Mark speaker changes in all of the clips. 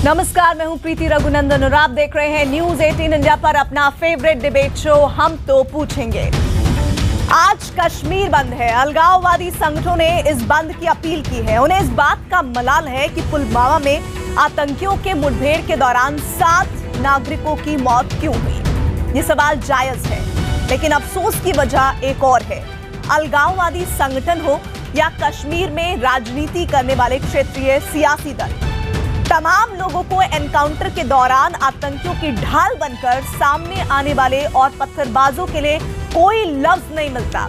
Speaker 1: नमस्कार, मैं हूं प्रीति रघुनंदन और आप देख रहे हैं न्यूज 18 इंडिया पर अपना फेवरेट डिबेट शो हम तो पूछेंगे। आज कश्मीर बंद है। अलगाववादी संगठनों ने इस बंद की अपील की है। उन्हें इस बात का मलाल है कि पुलवामा में आतंकियों के मुठभेड़ के दौरान 7 नागरिकों की मौत क्यों हुई। ये सवाल जायज है, लेकिन अफसोस की वजह एक और है। अलगाववादी संगठन हो या कश्मीर में राजनीति करने वाले क्षेत्रीय सियासी दल, तमाम लोगों को एनकाउंटर के दौरान आतंकियों की ढाल बनकर सामने आने वाले और पत्थरबाजों के लिए कोई लफ्ज नहीं मिलता।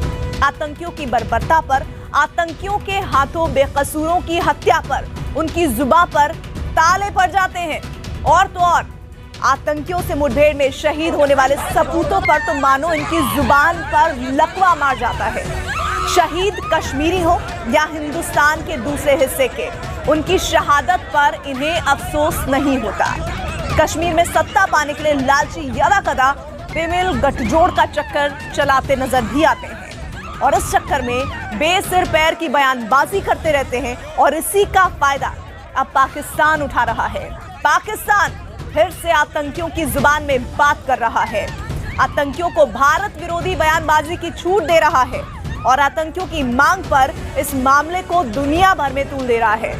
Speaker 1: आतंकियों की बर्बरता पर, आतंकियों के हाथों बेकसूरों की हत्या पर, उनकी जुबान पर ताले पड़ जाते हैं। और तो और आतंकियों से मुठभेड़ में शहीद होने वाले सपूतों पर तो मानो इनकी जुबान पर लकवा मार जाता है। शहीद कश्मीरी हो या हिंदुस्तान के दूसरे हिस्से के, उनकी शहादत पर इन्हें अफसोस नहीं होता। कश्मीर में सत्ता पाने के लिए लालची यदाकदा बेमेल गठजोड़ का चक्कर चलाते नजर भी आते हैं और इस चक्कर में बेसिर पैर की बयानबाजी करते रहते हैं और इसी का फायदा अब पाकिस्तान उठा रहा है। पाकिस्तान फिर से आतंकियों की जुबान में बात कर रहा है, आतंकियों को भारत विरोधी बयानबाजी की छूट दे रहा है और आतंकियों की मांग पर इस मामले को दुनिया भर में तूल दे रहा है।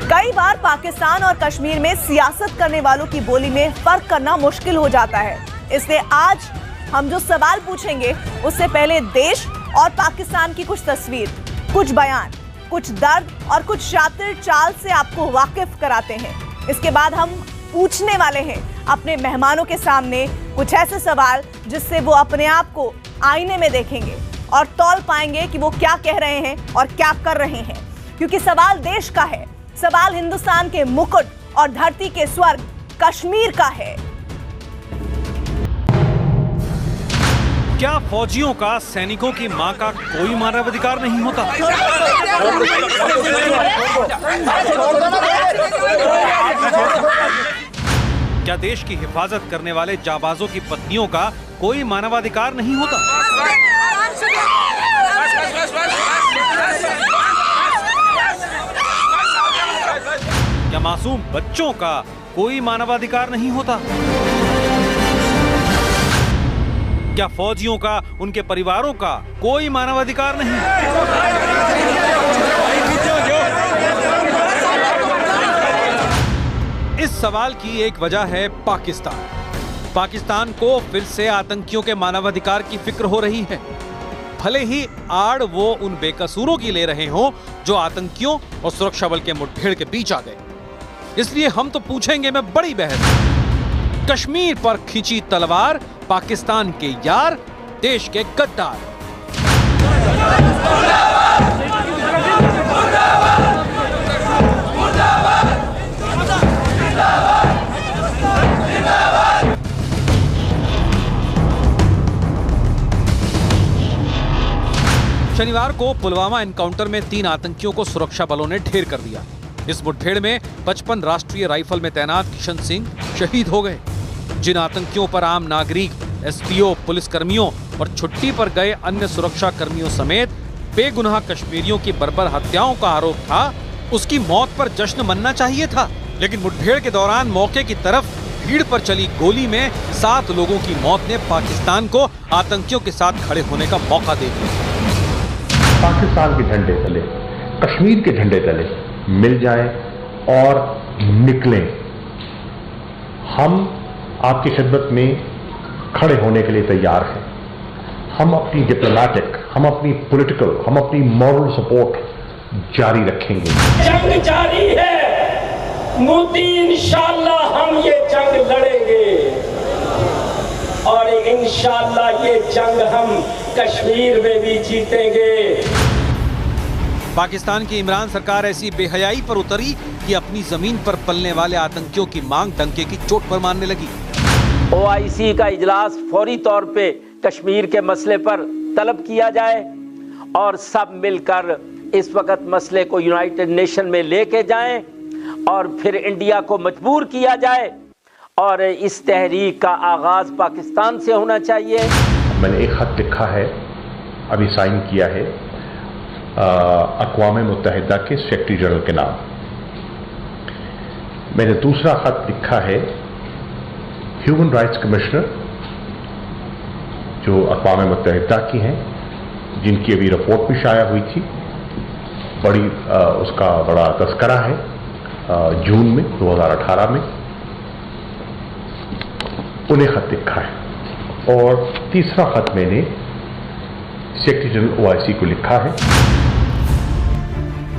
Speaker 1: कई बार पाकिस्तान और कश्मीर में सियासत करने वालों की बोली में फर्क करना मुश्किल हो जाता है। इसलिए आज हम जो सवाल पूछेंगे उससे पहले देश और पाकिस्तान की कुछ तस्वीर, कुछ बयान, कुछ दर्द और कुछ शातिर चाल से आपको वाकिफ कराते हैं। इसके बाद हम पूछने वाले हैं अपने मेहमानों के सामने कुछ ऐसे सवाल जिससे वो अपने आप को आईने में देखेंगे और तौल पाएंगे कि वो क्या कह रहे हैं और क्या कर रहे हैं। क्योंकि सवाल देश का है, सवाल हिंदुस्तान के मुकुट और धरती के स्वर्ग कश्मीर का है।
Speaker 2: क्या फौजियों का सैनिकों की मां का कोई मानवाधिकार नहीं होता? क्या देश की हिफाजत करने वाले जाबाजों की पत्नियों का कोई मानवाधिकार नहीं होता? क्या मासूम बच्चों का कोई मानवाधिकार नहीं होता? क्या फौजियों का, उनके परिवारों का कोई मानवाधिकार नहीं? इस सवाल की एक वजह है पाकिस्तान। पाकिस्तान को फिर से आतंकियों के मानवाधिकार की फिक्र हो रही है, भले ही आड़ वो उन बेकसूरों की ले रहे हों जो आतंकियों और सुरक्षा बल के मुठभेड़ के बीच आ गए। इसलिए हम तो पूछेंगे में बड़ी बहस, कश्मीर पर खींची तलवार पाकिस्तान के यार, देश के गद्दार। शनिवार को पुलवामा एनकाउंटर में 3 आतंकियों को सुरक्षा बलों ने ढेर कर दिया। इस मुठभेड़ में 55 राष्ट्रीय राइफल में तैनात किशन सिंह शहीद हो गए। जिन आतंकियों पर आम नागरिक, एसपीओ, पुलिस कर्मियों और छुट्टी पर गए अन्य सुरक्षा कर्मियों समेत बेगुनाह कश्मीरियों की बर्बर हत्याओं का आरोप था, उसकी मौत पर जश्न मनना चाहिए था। लेकिन मुठभेड़ के दौरान मौके की तरफ भीड़ पर चली गोली में 7 लोगों की मौत ने पाकिस्तान को आतंकियों के साथ खड़े होने का मौका दे दिया।
Speaker 3: पाकिस्तान के झंडे तले, कश्मीर के झंडे तले मिल जाएं और निकलें। हम आपकी खिदमत में खड़े होने के लिए तैयार हैं। हम अपनी डिप्लोमेटिक, हम अपनी पॉलिटिकल, हम अपनी मॉरल सपोर्ट जारी रखेंगे।
Speaker 4: जंग जारी है, मोदी इंशाअल्लाह हम ये जंग लड़ेंगे और इंशाअल्लाह ये जंग हम कश्मीर में भी जीतेंगे।
Speaker 2: पाकिस्तान की इमरान सरकार ऐसी बेहयाई पर उतरी कि अपनी जमीन पर पलने वाले आतंकियों की मांग डंके की चोट पर मारने लगी।
Speaker 4: ओआईसी का इजलास फौरी तौर पे कश्मीर के मसले पर तलब किया जाए और सब मिलकर इस वक्त मसले को यूनाइटेड नेशन में लेके जाएं और फिर इंडिया को मजबूर किया जाए और इस तहरीक का आगाज पाकिस्तान से होना चाहिए।
Speaker 3: मैंने एक खत लिखा है, अभी साइन किया है अक़वाम मुत्तहिदा के सेक्रेटरी जनरल के नाम। मैंने दूसरा खत लिखा है ह्यूमन राइट्स कमिश्नर जो अक़वाम मुत्तहिदा की हैं, जिनकी अभी रिपोर्ट भी शाया हुई थी, उसका बड़ा तस्करा है जून में 2018 में, उन्हें खत लिखा है। और तीसरा खत मैंने सेक्रेटरी जनरल OIC को लिखा है।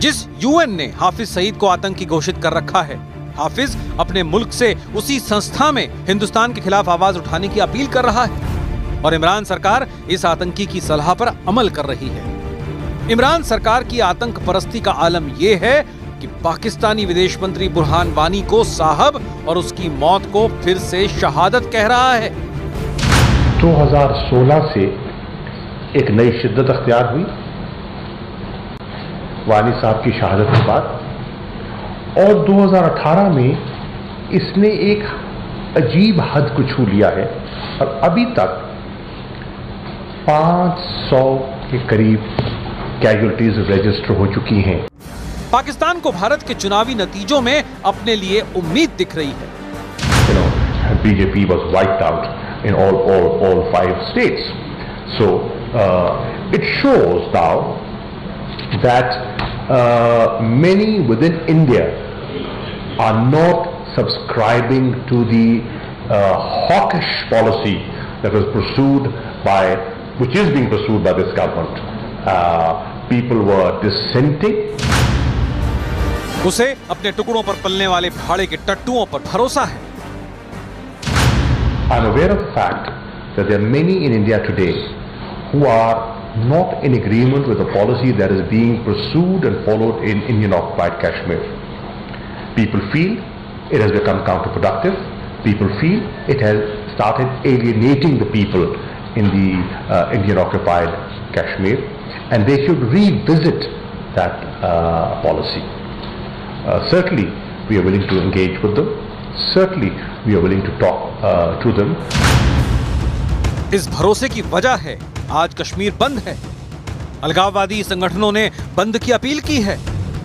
Speaker 2: जिस UN ने हाफिज सईद को आतंकी घोषित कर रखा है, हाफिज अपने मुल्क से उसी संस्था में हिंदुस्तान के खिलाफ आवाज उठाने की अपील कर रहा है और इमरान सरकार इस आतंकी की सलाह पर अमल कर रही है। इमरान सरकार की आतंक परस्ती का आलम यह है कि पाकिस्तानी विदेश मंत्री बुरहान वानी को साहब और उसकी मौत को फिर से शहादत कह रहा है।
Speaker 3: 2016 से एक नई शिद्दत अख्तियार हुई वानी साहब की शहादत के बाद, और 2018 में इसने एक अजीब हद को छू लिया है और अभी तक 500 के करीब कैजुअल्टीज रजिस्टर हो चुकी हैं।
Speaker 2: पाकिस्तान को भारत के चुनावी नतीजों में अपने लिए उम्मीद दिख रही है।
Speaker 3: BJP was wiped out in all 5 states. So it shows now that many within India are not subscribing to the hawkish policy that was which is being pursued by this government. People were dissenting.
Speaker 2: उसे अपने टुकड़ों पर पलने वाले भाड़े के टट्टुओं पर भरोसा है।
Speaker 3: I'm aware of the fact that there are many in India today who are not in agreement with the policy that is being pursued and followed in Indian-occupied Kashmir. People feel it has become counterproductive. People feel it has started alienating the people in the Indian-occupied Kashmir, and they should revisit that policy. Certainly, we are willing to engage with them. Certainly, we are willing to talk to them.
Speaker 2: इस भरोसे की वजह है आज कश्मीर बंद है। अलगाववादी संगठनों ने बंद की अपील की है।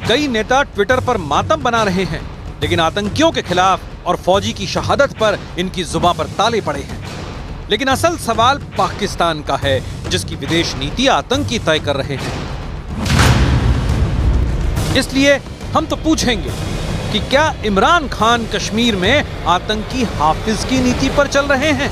Speaker 2: कई नेता ट्विटर पर मातम बना रहे हैं, लेकिन आतंकियों के खिलाफ और फौजी की शहादत पर इनकी जुबान पर ताले पड़े हैं। लेकिन असल सवाल पाकिस्तान का है, जिसकी विदेश नीति आतंकी तय कर रहे हैं। इसलिए हम तो पूछेंगे कि क्या इमरान खान कश्मीर में आतंकी हाफिज की नीति पर चल रहे हैं?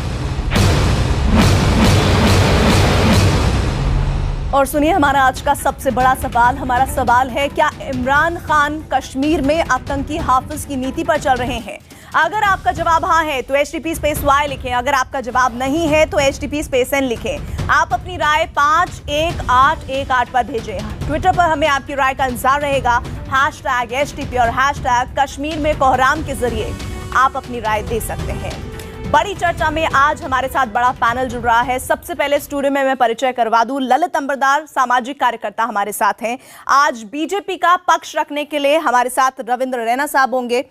Speaker 1: और सुनिए हमारा आज का सबसे बड़ा सवाल। हमारा सवाल है, क्या इमरान खान कश्मीर में आतंकी हाफिज की नीति पर चल रहे हैं? अगर आपका जवाब हाँ है तो HTP_Y लिखें। अगर आपका जवाब नहीं है तो HTP_N लिखें। आप अपनी राय 51818 पर भेजें। ट्विटर पर हमें आपकी राय का इंतजार रहेगा। #HTP और #कश्मीर में कोहराम के जरिए आप अपनी राय दे सकते हैं। बड़ी चर्चा में आज हमारे साथ बड़ा पैनल जुड़ रहा है। सबसे पहले स्टूडियो में मैं परिचय करवा दूं, ललित अंबरदार सामाजिक कार्यकर्ता हमारे साथ हैं। आज बीजेपी का पक्ष रखने के लिए हमारे साथ रविंद्र रैना साहब होंगे।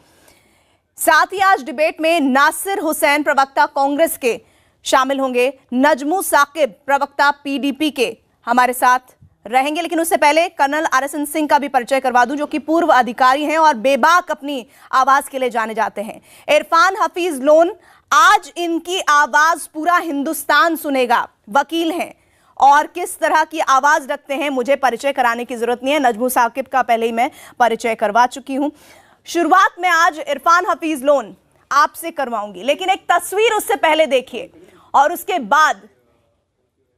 Speaker 1: साथ ही आज डिबेट में नासिर हुसैन प्रवक्ता कांग्रेस के शामिल होंगे। नजमू साकिब प्रवक्ता PDP के हमारे साथ रहेंगे। लेकिन उससे पहले कर्नल RSN सिंह का भी परिचय करवा दूं, जो कि पूर्व अधिकारी हैं और बेबाक अपनी आवाज के लिए जाने जाते हैं। इरफान हफीज लोन, आज इनकी आवाज पूरा हिंदुस्तान सुनेगा, वकील हैं और किस तरह की आवाज रखते हैं मुझे परिचय कराने की जरूरत नहीं है। नजमू साकिब का पहले ही मैं परिचय करवा चुकी हूं। शुरुआत में आज इरफान हफीज लोन आपसे करवाऊंगी, लेकिन एक तस्वीर उससे पहले देखिए और उसके बाद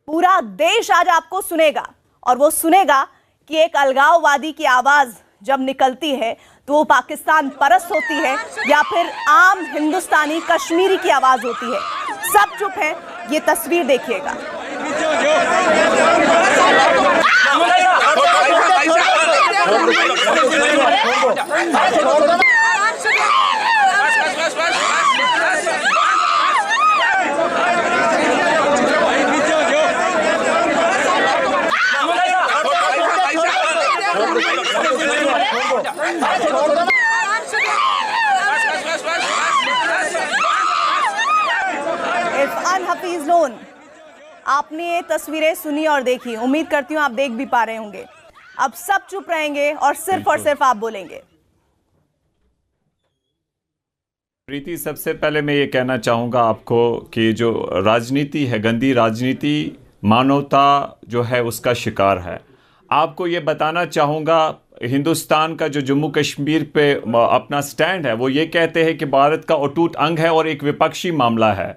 Speaker 1: पूरा देश आज आपको सुनेगा। और वो सुनेगा कि एक अलगाववादी की आवाज जब निकलती है तो वो पाकिस्तान परस्त होती है या फिर आम हिंदुस्तानी कश्मीरी की आवाज होती है। सब चुप हैं, ये तस्वीर देखिएगा। इरफान हफीज लोन, आपने ये तस्वीरें सुनी और देखी, उम्मीद करती हूँ आप देख भी पा रहे होंगे। अब सब चुप रहेंगे और सिर्फ आप बोलेंगे।
Speaker 5: प्रीति, सबसे पहले मैं ये कहना चाहूँगा आपको कि जो राजनीति है, गंदी राजनीति मानवता जो है उसका शिकार है। आपको ये बताना चाहूँगा, हिंदुस्तान का जो जम्मू कश्मीर पे अपना स्टैंड है वो ये कहते हैं कि भारत का अटूट अंग है और एक विपक्षी मामला है,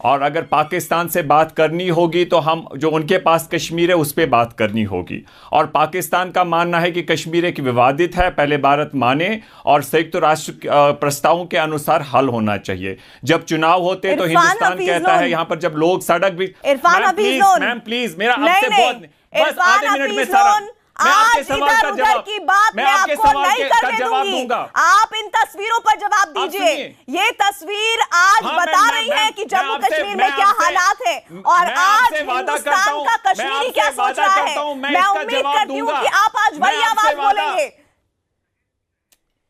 Speaker 5: और अगर पाकिस्तान से बात करनी होगी तो हम जो उनके पास कश्मीर है उस पर बात करनी होगी। और पाकिस्तान का मानना है कि कश्मीर एक विवादित है, पहले भारत माने और संयुक्त राष्ट्र प्रस्तावों के अनुसार हल होना चाहिए। जब चुनाव होते तो हिंदुस्तान कहता है यहाँ पर जब लोग सड़क भी, मैम प्लीज मेरा आपसे बहुत, बस आधे मिनट में सारा मैं आपके सवाल का जवाब,
Speaker 1: की बात मैं आपको नहीं करने दूंगी। आप इन तस्वीरों पर जवाब दीजिए। ये तस्वीर आज बता रही है कि जम्मू कश्मीर में क्या हालात है और आज हिंदुस्तान का कश्मीरी क्या सोच रहा है। मैं उम्मीद करती हूँ कि आप आज वही आवाज बोलेंगे।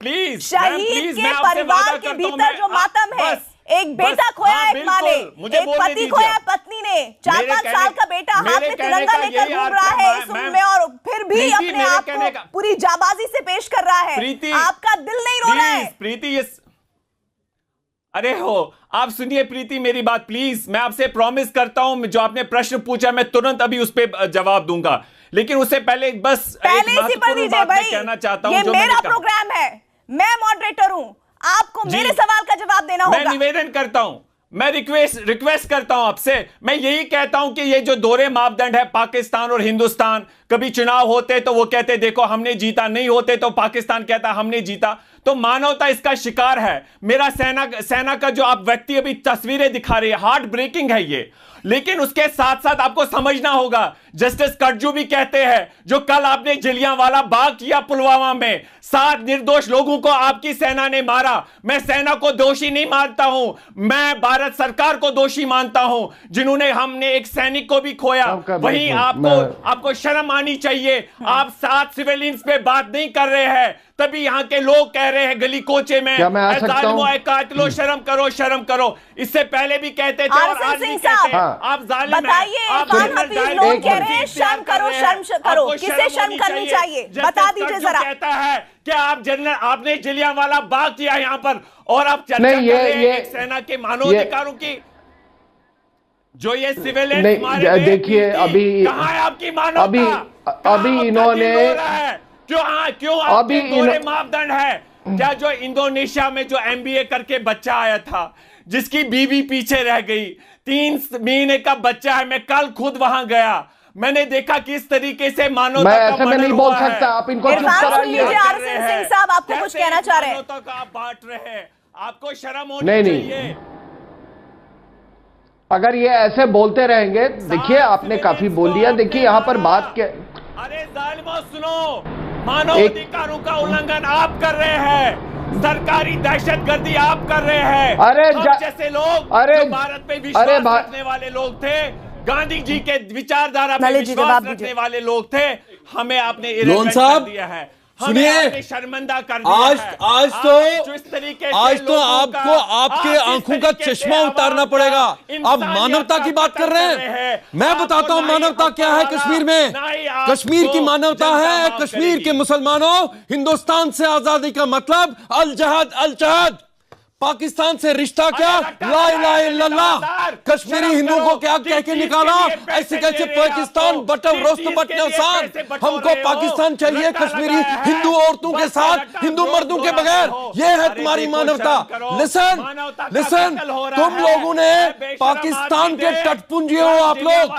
Speaker 5: प्लीज,
Speaker 1: शहीद के परिवार के भीतर जो मातम है, एक बेटा खोया एक माँ ने, एक पति खोया पत्नी ने, 4-5 साल का बेटा हाथ में तिरंगा लेकर घूम रहा है इस उम्र में और फिर भी अपने आप को पूरी जाबाजी से पेश कर रहा है। आपका दिल नहीं रो रहा है?
Speaker 5: प्रीति, ये अरे हो, आप सुनिए प्रीति मेरी बात प्लीज। मैं आपसे प्रॉमिस करता हूं जो आपने प्रश्न पूछा मैं तुरंत अभी उस पर जवाब दूंगा, लेकिन उससे पहले बस
Speaker 1: पहले इसी पर दीजिए भाई।
Speaker 5: कहना चाहता हूं,
Speaker 1: ये मेरा प्रोग्राम है, मैं मॉडरेटर हूं, आपको मेरे सवाल का जवाब देना होगा।
Speaker 5: मैं निवेदन करता हूं, मैं रिक्वेस्ट करता हूं आपसे। मैं यही कहता हूं कि ये जो दोहरे मापदंड है पाकिस्तान और हिंदुस्तान, कभी चुनाव होते तो वो कहते देखो हमने जीता, नहीं होते तो पाकिस्तान कहता हमने जीता, तो मानवता इसका शिकार है। मेरा सेना का जो आप व्यक्ति अभी तस्वीरें दिखा रही है, हार्ट ब्रेकिंग है ये, लेकिन उसके साथ साथ आपको समझना होगा, जस्टिस कटजू भी कहते हैं जो कल आपने जलियांवाला बाग किया पुलवामा में, 7 निर्दोष लोगों को आपकी सेना ने मारा। मैं सेना को दोषी नहीं मानता हूं, मैं भारत सरकार को दोषी मानता हूं जिन्होंने, हमने एक सैनिक को भी खोया। वहीं आपको शर्म आनी चाहिए। आप 7 सिविलियंस पे बात नहीं कर रहे हैं, तभी यहाँ के लोग कह रहे हैं गली कोचे में कातलो, शर्म करो, शर्म करो। इससे पहले भी कहते थे और आज भी कहते हैं आप जालिम हैं। आप
Speaker 1: लोग कह रहे हैं शर्म करो, शर्म करो, किसे शर्म करनी चाहिए बता दीजिए जरा।
Speaker 5: कहता है कि आप जनरल, आपने जलियांवाला बाग किया यहाँ पर और आप चर्चा कर रहे हैं एक सेना के मानवाधिकारों की, जो ये सिविलियन मारे।
Speaker 3: देखिए अभी
Speaker 5: कहाँ है आपकी मानवता?
Speaker 3: अभी इन्होंने
Speaker 5: क्यों आपके दोहरे मापदंड है? क्या जो इंडोनेशिया में जो MBA करके बच्चा आया था जिसकी बीवी पीछे रह गई, 3 महीने का बच्चा है, मैं कल खुद वहां गया, मैंने देखा किस तरीके से मानवता का
Speaker 3: ऐसे में नहीं बोल सकता, आप इनको चुप कराइए।
Speaker 1: सिंह साहब आपको कुछ कहना चाह रहे हैं?
Speaker 5: मानवता का आप बांट रहे हैं, आपको शर्म होनी चाहिए।
Speaker 3: अगर ये ऐसे बोलते रहेंगे, देखिए आपने काफी बोल दिया, देखिए यहाँ पर बात क्या।
Speaker 5: अरे जालिमों सुनो, मानवाधिकारों का उल्लंघन आप कर रहे हैं, सरकारी दहशतगर्दी आप कर रहे हैं।
Speaker 3: अरे
Speaker 5: जैसे लोग जो भारत पे विश्वास रखने वाले लोग थे, गांधी जी के विचारधारा पे विश्वास रखने वाले लोग थे, हमें आपने इरेक्ट कर दिया है,
Speaker 6: सुनिए,
Speaker 5: शर्मिंदा कर दिया है।
Speaker 6: आज तो आपको आपके आंखों का चश्मा उतारना पड़ेगा। आप मानवता की बात कर रहे हैं, मैं बताता हूं मानवता क्या है कश्मीर में। कश्मीर की मानवता है, कश्मीर के मुसलमानों, हिंदुस्तान से आजादी का मतलब अल जहद अल जहद। पाकिस्तान से रिश्ता क्या? ला इलाहा इल्लल्लाह। कश्मीरी हिंदुओं को क्या कह के निकाला? ऐसे कैसे पाकिस्तान बटन रोस्त बटन साथ। हमको पाकिस्तान चाहिए कश्मीरी हिंदू औरतों के साथ, हिंदू मर्दों के बगैर। ये है तुम्हारी मानवता। लिसन, तुम लोगों ने पाकिस्तान के तटपुंजी हो आप लोग,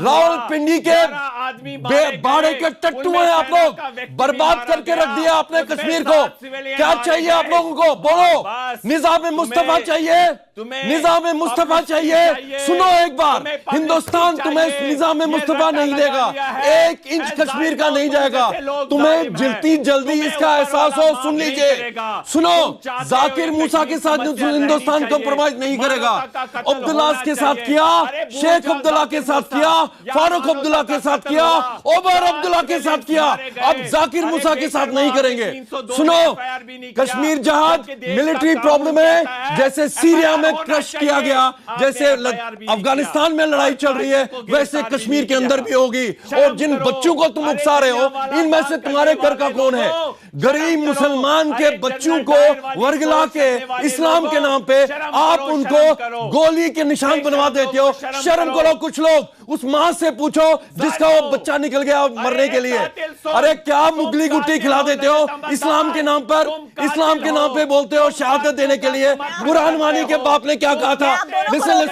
Speaker 6: रावलपिंडी के बाड़े के टट्टू हैं आप लोग, बर्बाद करके रख दिया आपने कश्मीर को। क्या चाहिए आप लोगों को? बोलो। निजाम मुस्तफा चाहिए, निजाम मुस्तफा चाहिए। सुनो एक बार, हिंदुस्तान तुम्हें निजाम मुस्तफा नहीं देगा, 1 इंच कश्मीर का नहीं जाएगा। तुम्हें जल्दी इसका एहसास हो, सुन लीजिए, सुनो, जाकिर मूसा के साथ हिंदुस्तान कंप्रोमाइज नहीं करेगा। अब्दुल्ला के साथ किया, शेख अब्दुल्ला के साथ किया, फारूक अब्दुल्ला के साथ किया, ओमर अब्दुल्ला के साथ किया, अब जाकिर मूसा के साथ नहीं करेंगे। सुनो, कश्मीर जहाज मिलिट्री प्रॉब्लम है, जैसे सीरिया में क्रश किया गया, जैसे अफगानिस्तान में लड़ाई चल रही है, वैसे कश्मीर के अंदर भी होगी। और जिन बच्चों को तुम उकसा रहे हो, इनमें से तुम्हारे घर का कौन है? गरीब मुसलमान के बच्चों को वर्गला के इस्लाम के नाम पे आप उनको गोली के निशान बनवा देते हो। शर्म करो कुछ लोग। उस मां से पूछो जिसका वो बच्चा निकल गया मरने के लिए। अरे क्या मुगली गुट्टी खिला देते हो इस्लाम के नाम पर, इस्लाम के नाम पे बोलते हो शहादत देने के लिए। बुरहान वानी के बाप ने क्या कहा था? लिसन,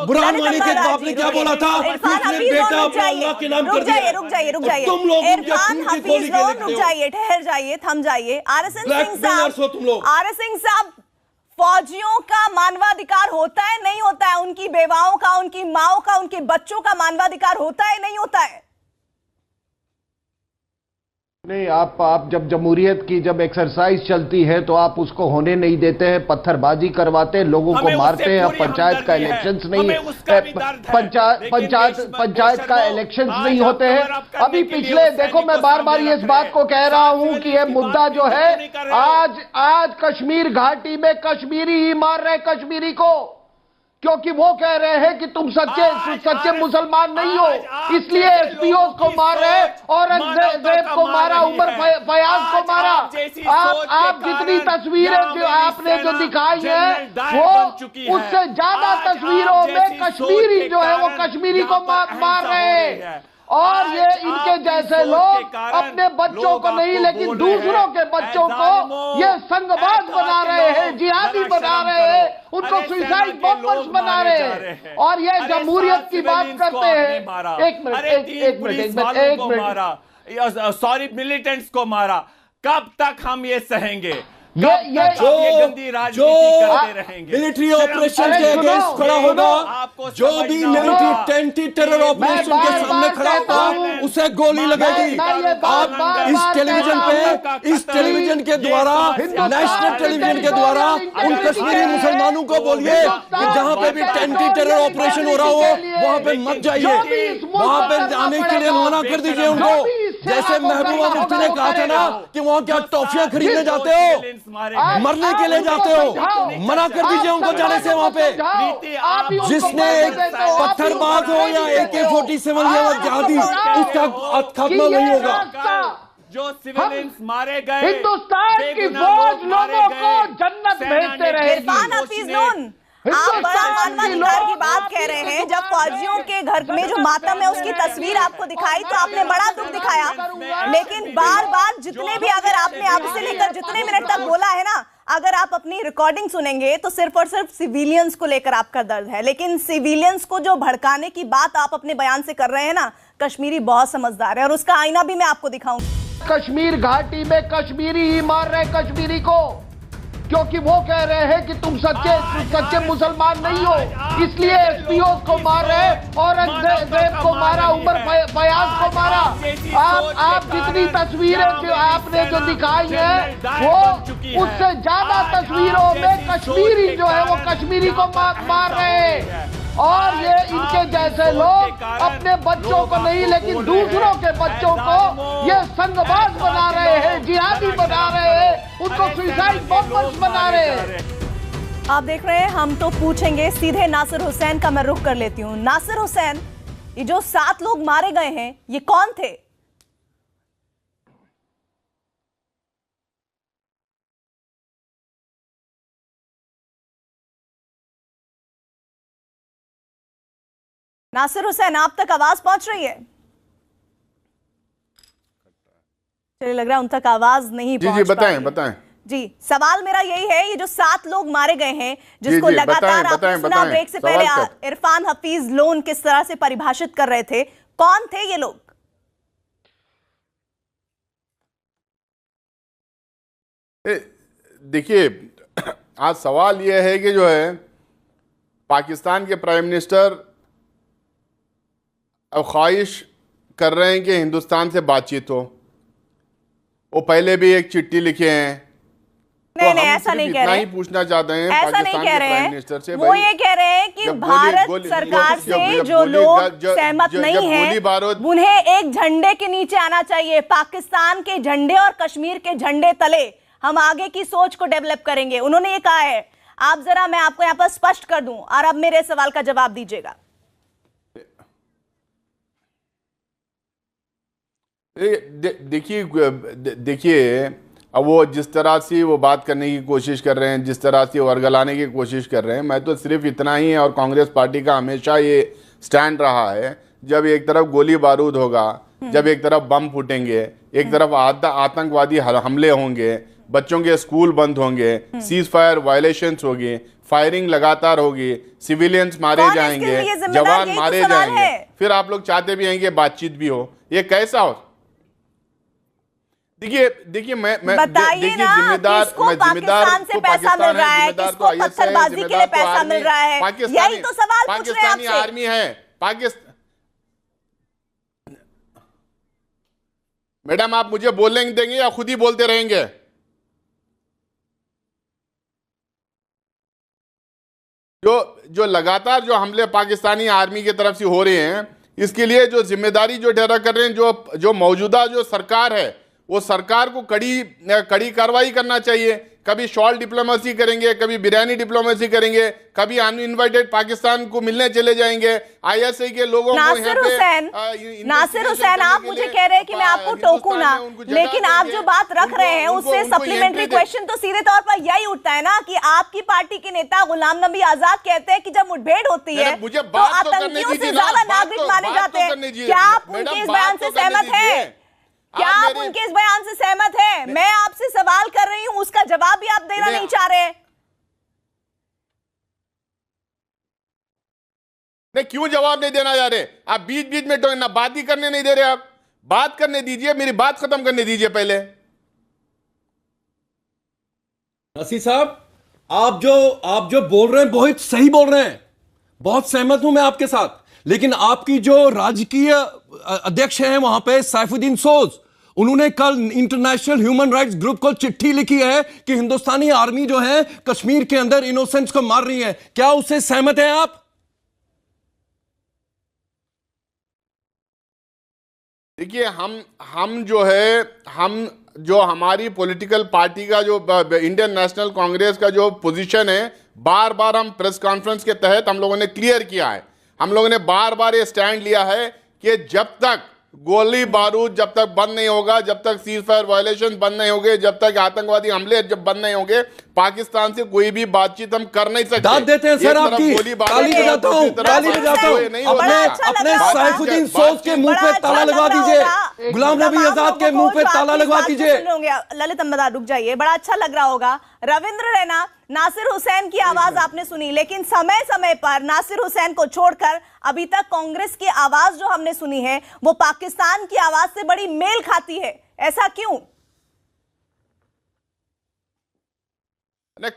Speaker 6: बुरहान वानी के बाप ने क्या बोला था? बेटा अल्लाह के नाम कर दिया।
Speaker 1: रुक जाइए
Speaker 6: तुम लोग
Speaker 1: इरफान हफीज लोन, रुक जाइए, ठहर जाइए, थम जाइए। आर एस सिंह साहब, फौजियों का मानवाधिकार होता है नहीं होता है? उनकी बेवाओं का, उनकी माओं का, उनके बच्चों का मानवाधिकार होता है नहीं होता है?
Speaker 7: नहीं, आप जब जमहूरियत की जब एक्सरसाइज चलती है तो आप उसको होने नहीं देते हैं, पत्थरबाजी करवाते हैं, लोगों को मारते हैं। अब पंचायत का इलेक्शंस नहीं है, पंचायत का इलेक्शंस नहीं होते हैं। अभी पिछले देखो, मैं बार बार ये इस बात को कह रहा हूं कि ये मुद्दा जो है आज कश्मीर घाटी में कश्मीरी ही मार रहे कश्मीरी को, क्योंकि वो कह रहे हैं कि तुम सच्चे मुसलमान नहीं हो, इसलिए एसपीओ को मार रहे, औरंगजेब को मारा, उमर फयाज को मारा। आप जितनी तस्वीरें जो आपने जो दिखाई है वो उससे ज्यादा तस्वीरों में कश्मीरी जो है वो कश्मीरी को मार रहे हैं। और ये इनके जैसे लोग अपने बच्चों को नहीं लेकिन दूसरों के बच्चों को ये संगबाज बना रहे हैं, जिहादी बना रहे हैं, उनको सुसाइड बॉम्बर्स बना रहे हैं। और ये जमहूरियत की बात करते हैं। एक मिनट,
Speaker 5: सॉरी, मिलिटेंट्स को मारा। कब तक हम ये सहेंगे?
Speaker 6: जो मिलिट्री ऑपरेशन के अगेंस्ट खड़ा होगा, जो भी मिलिट्री एंटी टेरर ऑपरेशन के सामने खड़ा होगा, उसे गोली लगेगी। आप इस टेलीविजन के द्वारा, नेशनल टेलीविजन के द्वारा उन कश्मीरी मुसलमानों को बोलिए कि जहां पे भी एंटी टेरर ऑपरेशन हो रहा हो वहां पे मत जाइए, वहां पे जाने के लिए मना कर दीजिए उनको। जैसे महबूबा मुफ्ती ने कहा था ना कि वहां क्या टॉफियां खरीदने जाते हो, मरने के लिए जाते हो, मना कर दीजिए उनको जाने से वहां पे। जिसने एक पत्थरबाज हो या AK-47 या जहादी, उसका खात्मा नहीं होगा।
Speaker 5: जो सिविलियंस मारे गए,
Speaker 7: हिंदुस्तान की फौज लोगों को जन्नत भेजते रहे।
Speaker 1: आप बड़ा मानवाधिकार की बात कह रहे हैं। जब फौजियों के घर में जो मातम है उसकी तस्वीर आपको दिखाई तो आपने बड़ा दुख दिखाया, लेकिन बार बार जितने भी, अगर आपने अब से लेकर जितने मिनट तक बोला है ना, अगर आप अपनी रिकॉर्डिंग सुनेंगे तो सिर्फ और सिर्फ सिविलियंस को लेकर आपका दर्द है। लेकिन सिविलियंस को जो भड़काने की बात आप अपने बयान से कर रहे हैं ना, कश्मीरी बहुत समझदार है और उसका आईना भी मैं आपको दिखाऊंगा।
Speaker 7: कश्मीर घाटी में कश्मीरी ही मार रहे कश्मीरी को, क्योंकि वो कह रहे हैं कि तुम सच्चे मुसलमान नहीं हो, इसलिए एसपीओ को मार रहे, औरंगजेब को मारा, उमर फयाज को मारा। आप जितनी तस्वीरें जो आपने जो दिखाई है वो उससे ज्यादा तस्वीरों में कश्मीरी जो है वो कश्मीरी को मार रहे हैं। और ये इनके जैसे लोग अपने बच्चों को नहीं लेकिन दूसरों के बच्चों को ये संगबाज बना रहे हैं, जिहादी बना रहे हैं, उनको सुसाइड बॉम्बर्स बना रहे हैं।
Speaker 1: आप देख रहे हैं हम तो पूछेंगे। सीधे नासिर हुसैन का मैं रुख कर लेती हूँ। नासिर हुसैन, ये जो 7 लोग मारे गए हैं ये कौन थे? नासिर हुसैन, आप तक आवाज पहुंच रही है? चलिए, लग रहा है उन तक आवाज नहीं पहुंच
Speaker 8: जी, बताएं।
Speaker 1: जी, सवाल मेरा यही है, ये जो 7 लोग मारे गए हैं जिसको लगातार आपने सुना ब्रेक से पहले इरफान हफीज लोन किस तरह से परिभाषित कर रहे थे, कौन थे ये लोग?
Speaker 8: देखिए, आज सवाल यह है कि जो है पाकिस्तान के प्राइम मिनिस्टर अब ख्वाहिश कर रहे हैं कि हिंदुस्तान से बातचीत हो। वो पहले भी एक चिट्ठी लिखे हैं।
Speaker 1: नहीं, ऐसा नहीं कह रहे हैं।
Speaker 8: पूछना चाहते हैं
Speaker 1: ऐसा नहीं कह रहे हैं। वो ये कह रहे हैं कि भारत सरकार से जो लोग सहमत नहीं हैं उन्हें एक झंडे के नीचे आना चाहिए। पाकिस्तान के झंडे और कश्मीर के झंडे तले हम आगे की सोच को डेवलप करेंगे, उन्होंने ये कहा है। आप जरा, मैं आपको यहाँ पर स्पष्ट कर दूं और अब मेरे सवाल का जवाब दीजिएगा।
Speaker 8: देखिए, अब वो जिस तरह से वो बात करने की कोशिश कर रहे हैं, जिस तरह से वर्गलाने की कोशिश कर रहे हैं, मैं तो सिर्फ इतना ही है, और कांग्रेस पार्टी का हमेशा ये स्टैंड रहा है, जब एक तरफ गोली बारूद होगा, जब एक तरफ बम फूटेंगे, एक तरफ आतंकवादी हमले होंगे, बच्चों के स्कूल बंद होंगे, सीज फायर वायलेशंस होगी, फायरिंग लगातार होगी, सिविलियंस मारे जाएंगे, जवान मारे जाएंगे, फिर आप लोग चाहते भी हैं कि बातचीत भी हो। ये कैसा हो? देखिए मैं
Speaker 1: बताइए ना, किसको पाकिस्तान से पैसा मिल रहा है, किसको पत्थरबाजी के लिए पैसा मिल रहा है, यही तो सवाल पूछ रहे हैं आपसे।
Speaker 8: पाकिस्तानी आर्मी है, मैडम आप मुझे बोलने देंगे या खुद ही बोलते रहेंगे? जो लगातार जो हमले पाकिस्तानी आर्मी की तरफ से हो रहे हैं, इसके लिए जो जिम्मेदारी जो ठहरा कर रहे हैं जो मौजूदा जो सरकार है, वो सरकार को कड़ी कार्रवाई करना चाहिए। कभी शॉल डिप्लोमेसी करेंगे, कभी बिरयानी डिप्लोमेसी करेंगे, कभी अनइनवाइटेड पाकिस्तान को मिलने चले जाएंगे, आईएसआई के लोगों को।
Speaker 1: नासिर हुसैन, आप मुझे कह रहे हैं कि मैं आपको टोकूं ना, लेकिन आप जो बात रख रहे हैं उससे सप्लीमेंट्री क्वेश्चन तो सीधे तौर पर यही उठता है ना कि आपकी पार्टी के नेता गुलाम नबी आजाद कहते हैं कि जब मुठभेड़ होती है तो आतंकियों से ज्यादा नागरिक माने जाते हैं। क्या आप उनके इस बयान से सहमत हैं? क्या आप उनके इस बयान से सहमत हैं? मैं आपसे सवाल कर रही हूं, उसका जवाब भी आप देना नहीं चाह रहे।
Speaker 8: नहीं, क्यों जवाब नहीं देना चाह रहे? आप बीच बीच में ना बात ही करने नहीं दे रहे। आप बात करने दीजिए, मेरी बात खत्म करने दीजिए पहले।
Speaker 6: नसीर साहब, आप जो बोल रहे हैं बहुत सही बोल रहे हैं, बहुत सहमत हूं मैं आपके साथ, लेकिन आपकी जो राजकीय अध्यक्ष हैं वहां पे सैफुद्दीन सोज, उन्होंने कल इंटरनेशनल ह्यूमन राइट्स ग्रुप को चिट्ठी लिखी है कि हिंदुस्तानी आर्मी जो है कश्मीर के अंदर इनोसेंट्स को मार रही है। क्या उससे सहमत हैं आप?
Speaker 8: देखिए, हम जो हमारी पॉलिटिकल पार्टी का जो इंडियन नेशनल कांग्रेस का जो पोजीशन है, बार बार हम प्रेस कॉन्फ्रेंस के तहत हम लोगों ने क्लियर किया है। हम लोगों ने बार बार ये स्टैंड लिया है कि जब तक गोली बारूद जब तक बंद नहीं होगा, जब तक सीज फायर वायलेशन बंद नहीं होंगे, जब तक आतंकवादी हमले जब बंद नहीं होंगे, पाकिस्तान से कोई भी बातचीत हम कर नहीं सकते।
Speaker 6: दाद देते हैं सर आपकी, ताली बजाता हूं, ताली बजाता हूं। अपने सैफुद्दीन सोज के मुंह पे ताला लगवा दीजिए, गुलाम नबी आजाद के मुंह पे ताला लगवा दीजिए।
Speaker 1: ललित अहमद, रुक जाइए, बड़ा अच्छा लग रहा होगा। रविंद्र रैना, नासिर हुसैन की आवाज आपने सुनी, लेकिन समय समय पर नासिर हुसैन को छोड़कर अभी तक कांग्रेस की आवाज जो हमने सुनी है वो पाकिस्तान की आवाज से बड़ी मेल खाती है। ऐसा क्यों?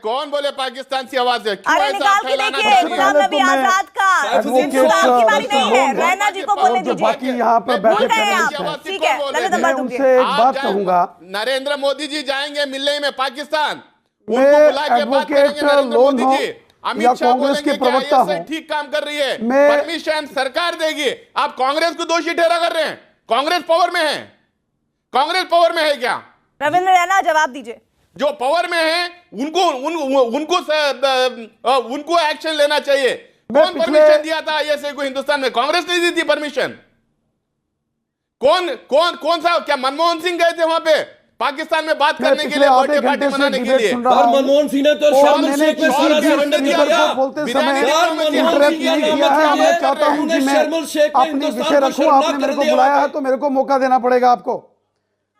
Speaker 8: कौन बोले पाकिस्तान की आवाज है?
Speaker 1: अरे निकाल के देखिए, गुलाम नबी आजाद का आपकी बारी नहीं है, रैना जी को बोलने दीजिए।
Speaker 9: बाकी यहाँ पर बैठे
Speaker 1: ठीक है,
Speaker 9: मैं उनसे एक बात कहूंगा।
Speaker 8: नरेंद्र मोदी जी जाएंगे मिलने में पाकिस्तान,
Speaker 9: मैं एडवोकेट लोन हो या कांग्रेस के प्रवक्ता हूं,
Speaker 8: ठीक काम कर रही है, परमिशन सरकार देगी। आप कांग्रेस को दोषी ठहरा कर रहे हैं। कांग्रेस पावर में है, कांग्रेस पावर में है क्या?
Speaker 1: रविंद्र रैना, जवाब दीजिए।
Speaker 8: जो पावर में है उनको एक्शन लेना चाहिए। कौन परमिशन दिया था आईएसआई को हिंदुस्तान में? कांग्रेस ने दी थी परमिशन। कौन सा, क्या मनमोहन सिंह गए थे वहां पे पाकिस्तान में बात करने के लिए, बर्थडे पार्टी मनाने के लिए?
Speaker 6: और मनमोहन सिंह ने तो शर्म शेख में सारा सरेंडर किया।
Speaker 9: बोलते समय इंटरप्ट नहीं किया है। मैं चाहता हूं कि मैं अपनी विषय रखूं। आपने मेरे को बुलाया है तो मेरे को मौका देना पड़ेगा आपको।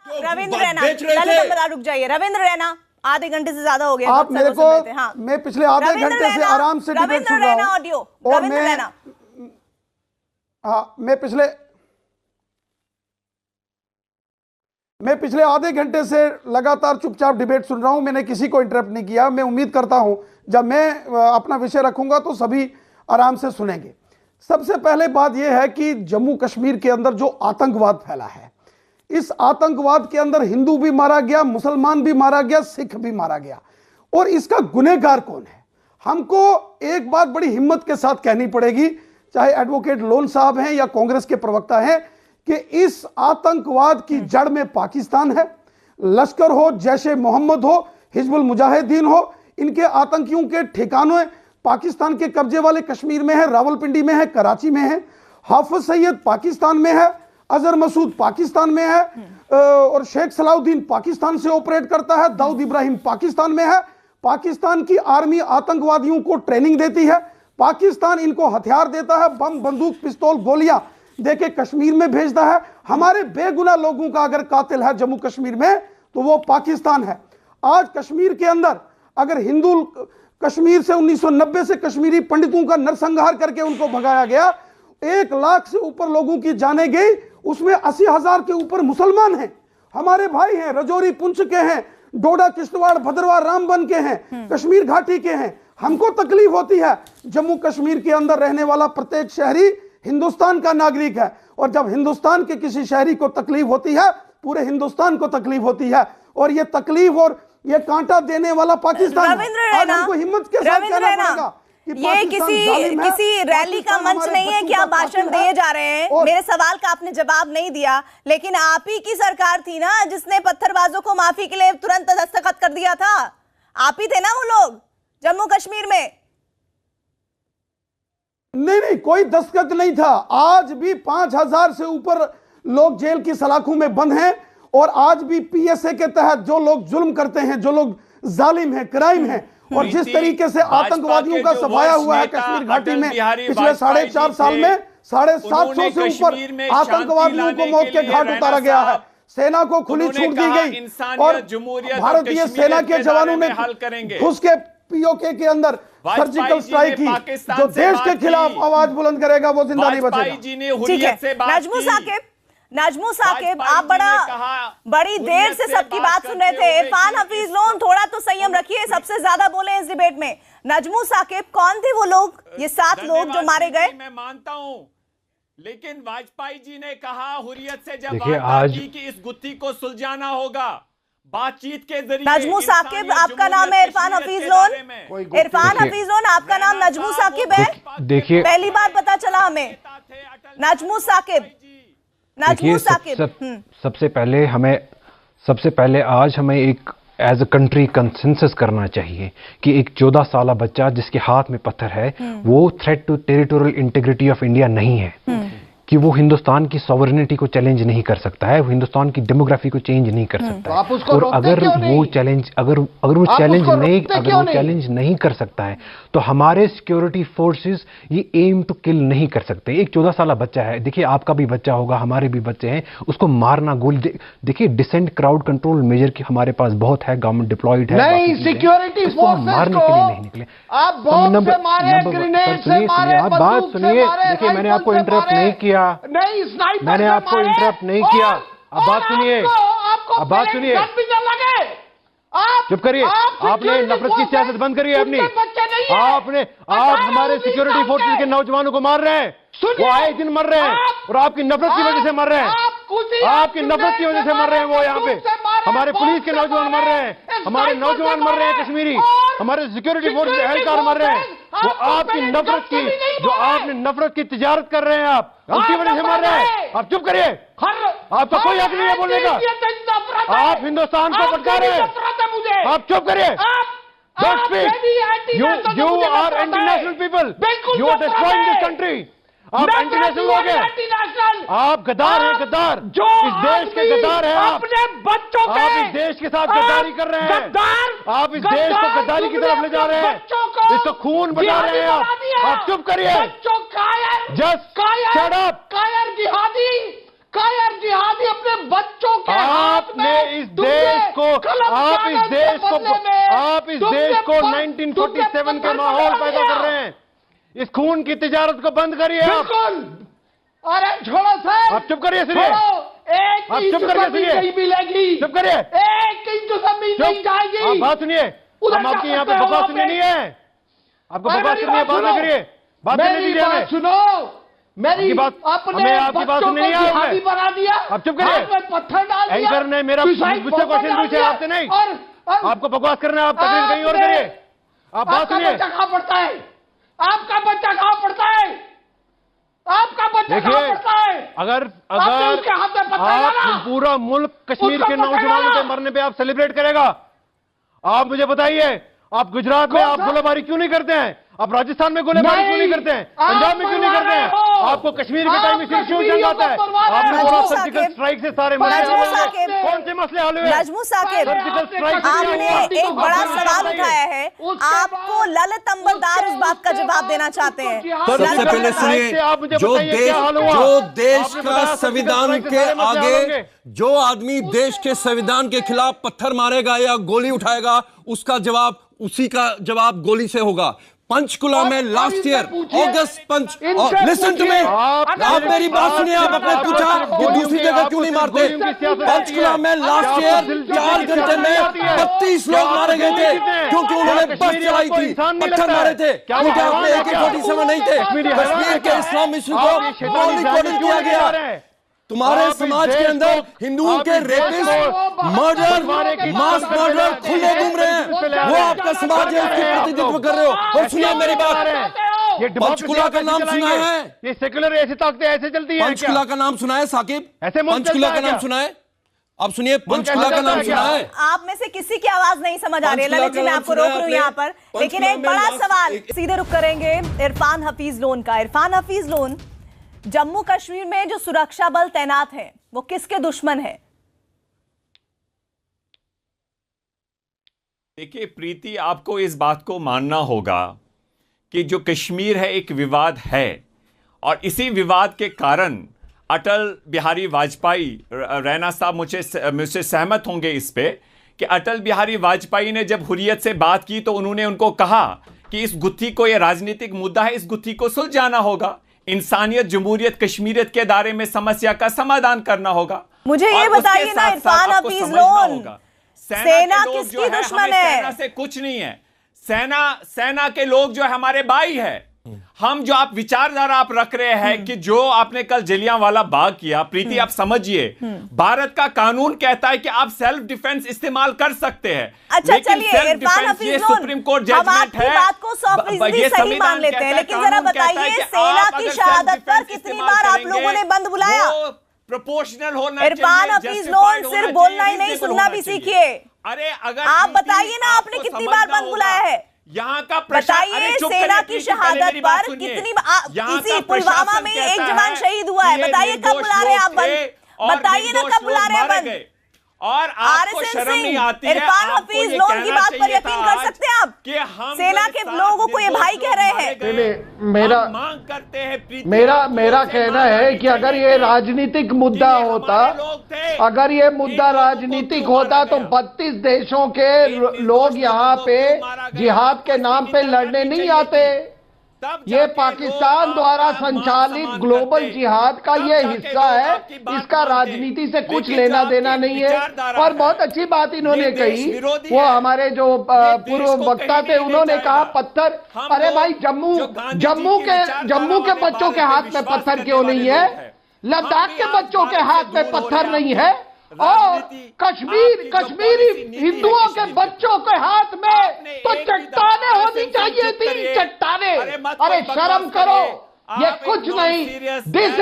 Speaker 1: रविंद्र रैना, ललित रुक जाइए। रविंद्र रैना, आधे घंटे से ज्यादा हो गया
Speaker 9: आप मेरे को। हाँ। मैं पिछले आधे घंटे से आराम से डिबेट सुन रहा हूं और मैं पिछले आधे घंटे से लगातार चुपचाप डिबेट सुन रहा हूं। मैंने किसी को इंटरप्ट नहीं किया। मैं उम्मीद करता हूं जब मैं अपना विषय रखूंगा तो सभी आराम से सुनेंगे। सबसे पहले बात यह है कि जम्मू कश्मीर के अंदर जो आतंकवाद फैला है, इस आतंकवाद के अंदर हिंदू भी मारा गया, मुसलमान भी मारा गया, सिख भी मारा गया। और इसका गुनहगार कौन है? हमको एक बात बड़ी हिम्मत के साथ कहनी पड़ेगी, चाहे एडवोकेट लोन साहब हैं या कांग्रेस के प्रवक्ता हैं, कि इस आतंकवाद की जड़ में पाकिस्तान है। लश्कर हो, जैश-ए मोहम्मद हो, हिजबुल मुजाहिदीन हो, इनके आतंकियों के ठिकाने पाकिस्तान के कब्जे वाले कश्मीर में है, रावलपिंडी में है, कराची में है। हाफिज सईद पाकिस्तान में है, अजहर मसूद पाकिस्तान में है, और शेख सलाउद्दीन पाकिस्तान से ऑपरेट करता है, दाऊद इब्राहिम पाकिस्तान में है। पाकिस्तान की आर्मी आतंकवादियों को ट्रेनिंग देती है, पाकिस्तान इनको हथियार देता है, बम बंदूक पिस्तौल गोलियां देके कश्मीर में भेजता है। हमारे बेगुनाह लोगों का अगर कातिल है जम्मू कश्मीर में तो वो पाकिस्तान है। आज कश्मीर के अंदर अगर हिंदू कश्मीर से 1990 से कश्मीरी पंडितों का नरसंहार करके उनको भगाया गया, 1 लाख से ऊपर लोगों की जाने गई, उसमें 80,000 के ऊपर मुसलमान हैं, हमारे भाई हैं, रजौरी पुंछ के हैं, डोडा किश्तवाड़ भद्रवाह रामबन के हैं, कश्मीर घाटी के हैं। हमको तकलीफ होती है, जम्मू कश्मीर के अंदर रहने वाला प्रत्येक शहरी हिंदुस्तान का नागरिक है, और जब हिंदुस्तान के किसी शहरी को तकलीफ होती है पूरे हिंदुस्तान को तकलीफ होती है। और ये तकलीफ और ये कांटा देने वाला पाकिस्तान आज हमको हिम्मत के साथ कहना पड़ेगा कि
Speaker 1: ये किसी रैली का मंच नहीं है कि आप भाषण दिए जा रहे हैं। मेरे सवाल का आपने जवाब नहीं दिया, लेकिन आप ही की सरकार थी ना जिसने पत्थरबाजों को माफी के लिए तुरंत दस्तखत कर दिया था। आप ही थे ना वो लोग जम्मू कश्मीर में।
Speaker 9: नहीं, कोई दस्तखत नहीं था। आज भी 5,000 से ऊपर लोग जेल की सलाखों में बंद हैं, और आज भी पीएसए के तहत जो लोग जुल्म करते हैं, जो लोग जालिम हैं, क्राइम हैं, और जिस तरीके से आतंकवादियों का सफाया हुआ है कश्मीर घाटी में पिछले 4.5 साल में 750 से ऊपर आतंकवादियों को मौत के घाट उतारा गया है। सेना को खुली छूट दी गई, और भारतीय सेना के जवानों ने घुस के पीओके के अंदर सर्जिकल स्ट्राइक की। जो देश के खिलाफ आवाज बुलंद करेगा वो जिंदा नहीं बचेगा।
Speaker 1: ठीक है, नाजमू साकिब, आप बड़ी देर से सबकी बात सुन रहे थे। इरफान हफीज लोन, थोड़ा तो संयम रखिए, सबसे ज्यादा बोले इस डिबेट में। नाजमू साकिब, कौन थे वो लोग, ये 7 लोग जो मारे गए?
Speaker 5: मैं मानता हूं, लेकिन वाजपेयी जी ने कहा हुर्रियत से जब बात की कि इस गुत्थी को सुलझाना होगा बातचीत के जरिए।
Speaker 1: नाजमू साकिब, आपका नाम है इरफान हफीज लोन? इरफान हफीज लोन, आपका नाम नाजमू साकिब है?
Speaker 10: देखिए,
Speaker 1: पहली बार पता चला हमें। नाजमू साकिब,
Speaker 10: सबसे पहले आज हमें एक एज अ कंट्री कंसेंसस करना चाहिए कि एक 14 साल बच्चा जिसके हाथ में पत्थर है वो threat to territorial integrity of India नहीं है, कि वो हिंदुस्तान की सॉवरेनिटी को चैलेंज नहीं कर सकता है, वो हिंदुस्तान की डेमोग्राफी को चेंज नहीं कर सकता है। और अगर वो चैलेंज नहीं कर सकता है तो हमारे सिक्योरिटी फोर्सेस ये एम टू किल नहीं कर सकते। एक 14 साल बच्चा है, देखिए आपका भी बच्चा होगा, हमारे भी बच्चे हैं, उसको मारना, गोली देखिए डिसेंट क्राउड कंट्रोल मेजर की हमारे पास बहुत है, गवर्नमेंट डिप्लॉयड है,
Speaker 7: नहीं सिक्योरिटी
Speaker 10: मारने के लिए नहीं निकले।
Speaker 7: आप
Speaker 10: बात सुनिए, देखिए मैंने आपको इंटरप्ट नहीं किया, मैंने आपको इंटरप्ट नहीं किया। अब बात सुनिए, अब बात सुनिए, चुप करिए। आपने नफरत की सियासत बंद करिए अपनी। आप हमारे सिक्योरिटी फोर्सेस के नौजवानों को मार रहे हैं, वो आए दिन मर रहे हैं, और आपकी नफरत की वजह से मर रहे हैं, आपकी नफरत की वजह से मर रहे हैं। वो यहाँ पे हमारे पुलिस के नौजवान मर रहे हैं, हमारे नौजवान मर रहे हैं कश्मीरी, हमारे सिक्योरिटी फोर्स के एहलकार मर रहे हैं। वो आपकी नफरत की, जो आपने नफरत की तिजारत कर रहे हैं, आप उनकी वजह से मर रहे हैं। आप चुप करिए, आपका कोई हक नहीं है बोलने का। आप हिंदुस्तान को भटका रहे हैं, आप चुप करिए। Don't speak. You are anti-national people. You are destroying this country. आप एंटी-नेशनल लोग हैं, आप गद्दार हैं, गद्दार। इस देश के गद्दार हैं आप। आप इस देश के साथ गद्दारी कर रहे हैं, आप इस देश को गद्दारी की तरफ ले जा रहे हैं, इसका खून बचा रहे हैं आप चुप करिए। Just shut up.
Speaker 7: कायर जिहादी अपने बच्चों के
Speaker 10: आपने इस देश को 1947 का माहौल पैदा कर रहे हैं। इस खून की तिजारत को बंद करिए आप।
Speaker 7: अरे छोड़ो सर,
Speaker 10: आप चुप करिए, सुनिए,
Speaker 7: आप चुप करके सुनिए, मिलेगी,
Speaker 10: चुप करिए,
Speaker 7: एक इंच जमीन नहीं जाएगी।
Speaker 10: आप बात सुनिए, हम आपकी यहाँ पे बकवास सुननी नहीं है, आपको बकवास करनी है, बात न करिए, बात करने दीजिए हमें।
Speaker 7: सुनो मेरी बात,
Speaker 10: हमें आपकी बात सुननी नहीं है,
Speaker 7: बना दिया,
Speaker 10: आप चुप करिए।
Speaker 7: पत्थर डाल दिया,
Speaker 10: एंकर ने मेरा मुझसे क्वेश्चन पूछे, आपसे नहीं। आपको बकवास करना है, आप तकरीर कहीं और करिए। आप बात सुनिए।
Speaker 7: कहाँ पड़ता है आपका बच्चा, कहाँ पड़ता है आपका बच्चा, कहाँ पड़ता है?
Speaker 10: अगर आप पूरा मुल्क कश्मीर के नौजवानों के मरने पे आप सेलिब्रेट करेगा, आप मुझे बताइए, आप गुजरात में आप गोलाबारी क्यों नहीं करते हैं? आप राजस्थान में गोलीबारी क्यों नहीं करते हैं? पंजाब में क्यों नहीं करते हैं? आपको कश्मीर के टाइम में सिर्फ क्यों जंग आता है? आपने बोला सर्जिकल स्ट्राइक से सारे मसले हल हुए। कौन से मसले हल हुए?
Speaker 1: नजमू साकिब,
Speaker 10: सर्जिकल स्ट्राइक
Speaker 1: आपने एक बड़ा सवाल उठाया है, आपको ललित अंबरदार उस बात का जवाब देना चाहते हैं।
Speaker 6: सबसे पहले सुनिए, जो देश का संविधान के आगे जो आदमी देश के संविधान के खिलाफ पत्थर मारेगा या गोली उठाएगा, उसका जवाब, उसी का जवाब गोली से होगा। पंचकुला में last year August listen to me, आप मेरी बात सुनिए। आप अपने पूछा कि दूसरी जगह क्यों नहीं मारते? पंचकुला में लास्ट ईयर 4 घंटे में 32 लोग मारे गए थे क्योंकि उन्होंने बस चलाई थी, पत्थर मारे थे, क्योंकि आपने AK-47 नहीं थे। कश्मीर के इस्लाम मिशन को मौलिक ऑर्डर किया गया। तुम्हारे समाज के अंदर हिंदुओं के रेपिस्ट, मर्डर, मास मर्डर खुले घूम रहे हैं, वो आपका समाज है, उसकी प्रतिनिधित्व कर रहे हो। और सुनिए मेरी बात, पंचकुला का नाम सुना है?
Speaker 10: ये सेकुलर ऐसी ताकतें ऐसे चलती हैं।
Speaker 6: पंचकुला का नाम सुना है साकिब?
Speaker 10: ऐसे
Speaker 6: पंचकुला का नाम सुना है? आप सुनिए, पंचकुला का नाम सुना है?
Speaker 1: आप में से किसी की आवाज नहीं समझ आ रही है ललित जी, मैं आपको रोक रही हूं यहाँ पर, लेकिन एक बड़ा सवाल सीधे रुक करेंगे इरफान हफीज लोन का। इरफान हफीज लोन, जम्मू कश्मीर में जो सुरक्षा बल तैनात हैं वो किसके दुश्मन है?
Speaker 5: देखिए प्रीति, आपको इस बात को मानना होगा कि जो कश्मीर है एक विवाद है, और इसी विवाद के कारण अटल बिहारी वाजपेयी, रैना साहब मुझसे सहमत होंगे इस पे, कि अटल बिहारी वाजपेयी ने जब हुर्रियत से बात की तो उन्होंने उनको कहा कि इस गुत्थी को, यह राजनीतिक मुद्दा है, इस गुत्थी को सुलझाना होगा, इंसानियत, जमहूरियत, कश्मीरियत के दायरे में समस्या का समाधान करना होगा।
Speaker 1: मुझे ये बताइए ना इरफान हफीज लोन, सेना किसकी दुश्मन है?
Speaker 5: सेना से कुछ नहीं है। सेना के लोग जो है हमारे भाई है। हम जो आप विचारधारा आप रख रहे हैं कि जो आपने कल जलियांवाला बाग किया, प्रीति आप समझिए, भारत का कानून कहता है कि आप सेल्फ डिफेंस इस्तेमाल कर सकते हैं।
Speaker 1: अच्छा चलिए Irfan Hafiz Lone,
Speaker 5: supreme court judgment है,
Speaker 1: बात को 100% सही मान लेते हैं, लेकिन जरा बताइए सेना की शहादत पर कितनी बार आप लोगों ने बंद बुलाया?
Speaker 5: प्रोपोर्शनल होना।
Speaker 1: इरफान हफीज लोन, सिर्फ बोलना ही नहीं, सुनना भी सीखिए।
Speaker 5: अरे अगर
Speaker 1: आप बताइए ना, आपने कितनी बार बंद बुलाया है?
Speaker 5: यहाँ का
Speaker 1: बताइए सेना की शहादत पर कितनी, इसी पुलवामा में एक जवान शहीद हुआ है, बताइए कब बुला रहे हैं आप बंद? बताइए ना कब बुला रहे हैं बंद?
Speaker 5: और आपको शर्म नहीं आती है?
Speaker 1: इरफान हफीज लोन की बात पर यकीन कर सकते हैं आप कि सेना के लोगों को ये भाई कह रहे हैं?
Speaker 7: मेरा
Speaker 5: मांग करते हैं,
Speaker 7: मेरा कहना है कि अगर ये राजनीतिक मुद्दा होता, अगर ये मुद्दा राजनीतिक होता तो 32 देशों के लोग यहाँ पे जिहाद के नाम पे लड़ने नहीं आते। ये पाकिस्तान द्वारा संचालित ग्लोबल जिहाद का ये हिस्सा है, इसका राजनीति से कुछ लेना देना नहीं है। और बहुत अच्छी बात इन्होंने कही, वो हमारे जो पूर्व वक्ता थे उन्होंने कहा पत्थर, अरे भाई जम्मू के बच्चों के हाथ में पत्थर क्यों नहीं है? लद्दाख के बच्चों के हाथ में पत्थर नहीं है? और कश्मीरी हिंदुओं के बच्चों के हाथ में तो चट्टाने होनी चाहिए थी, चट्टाने। अरे शर्म करो, ये कुछ नहीं। दिस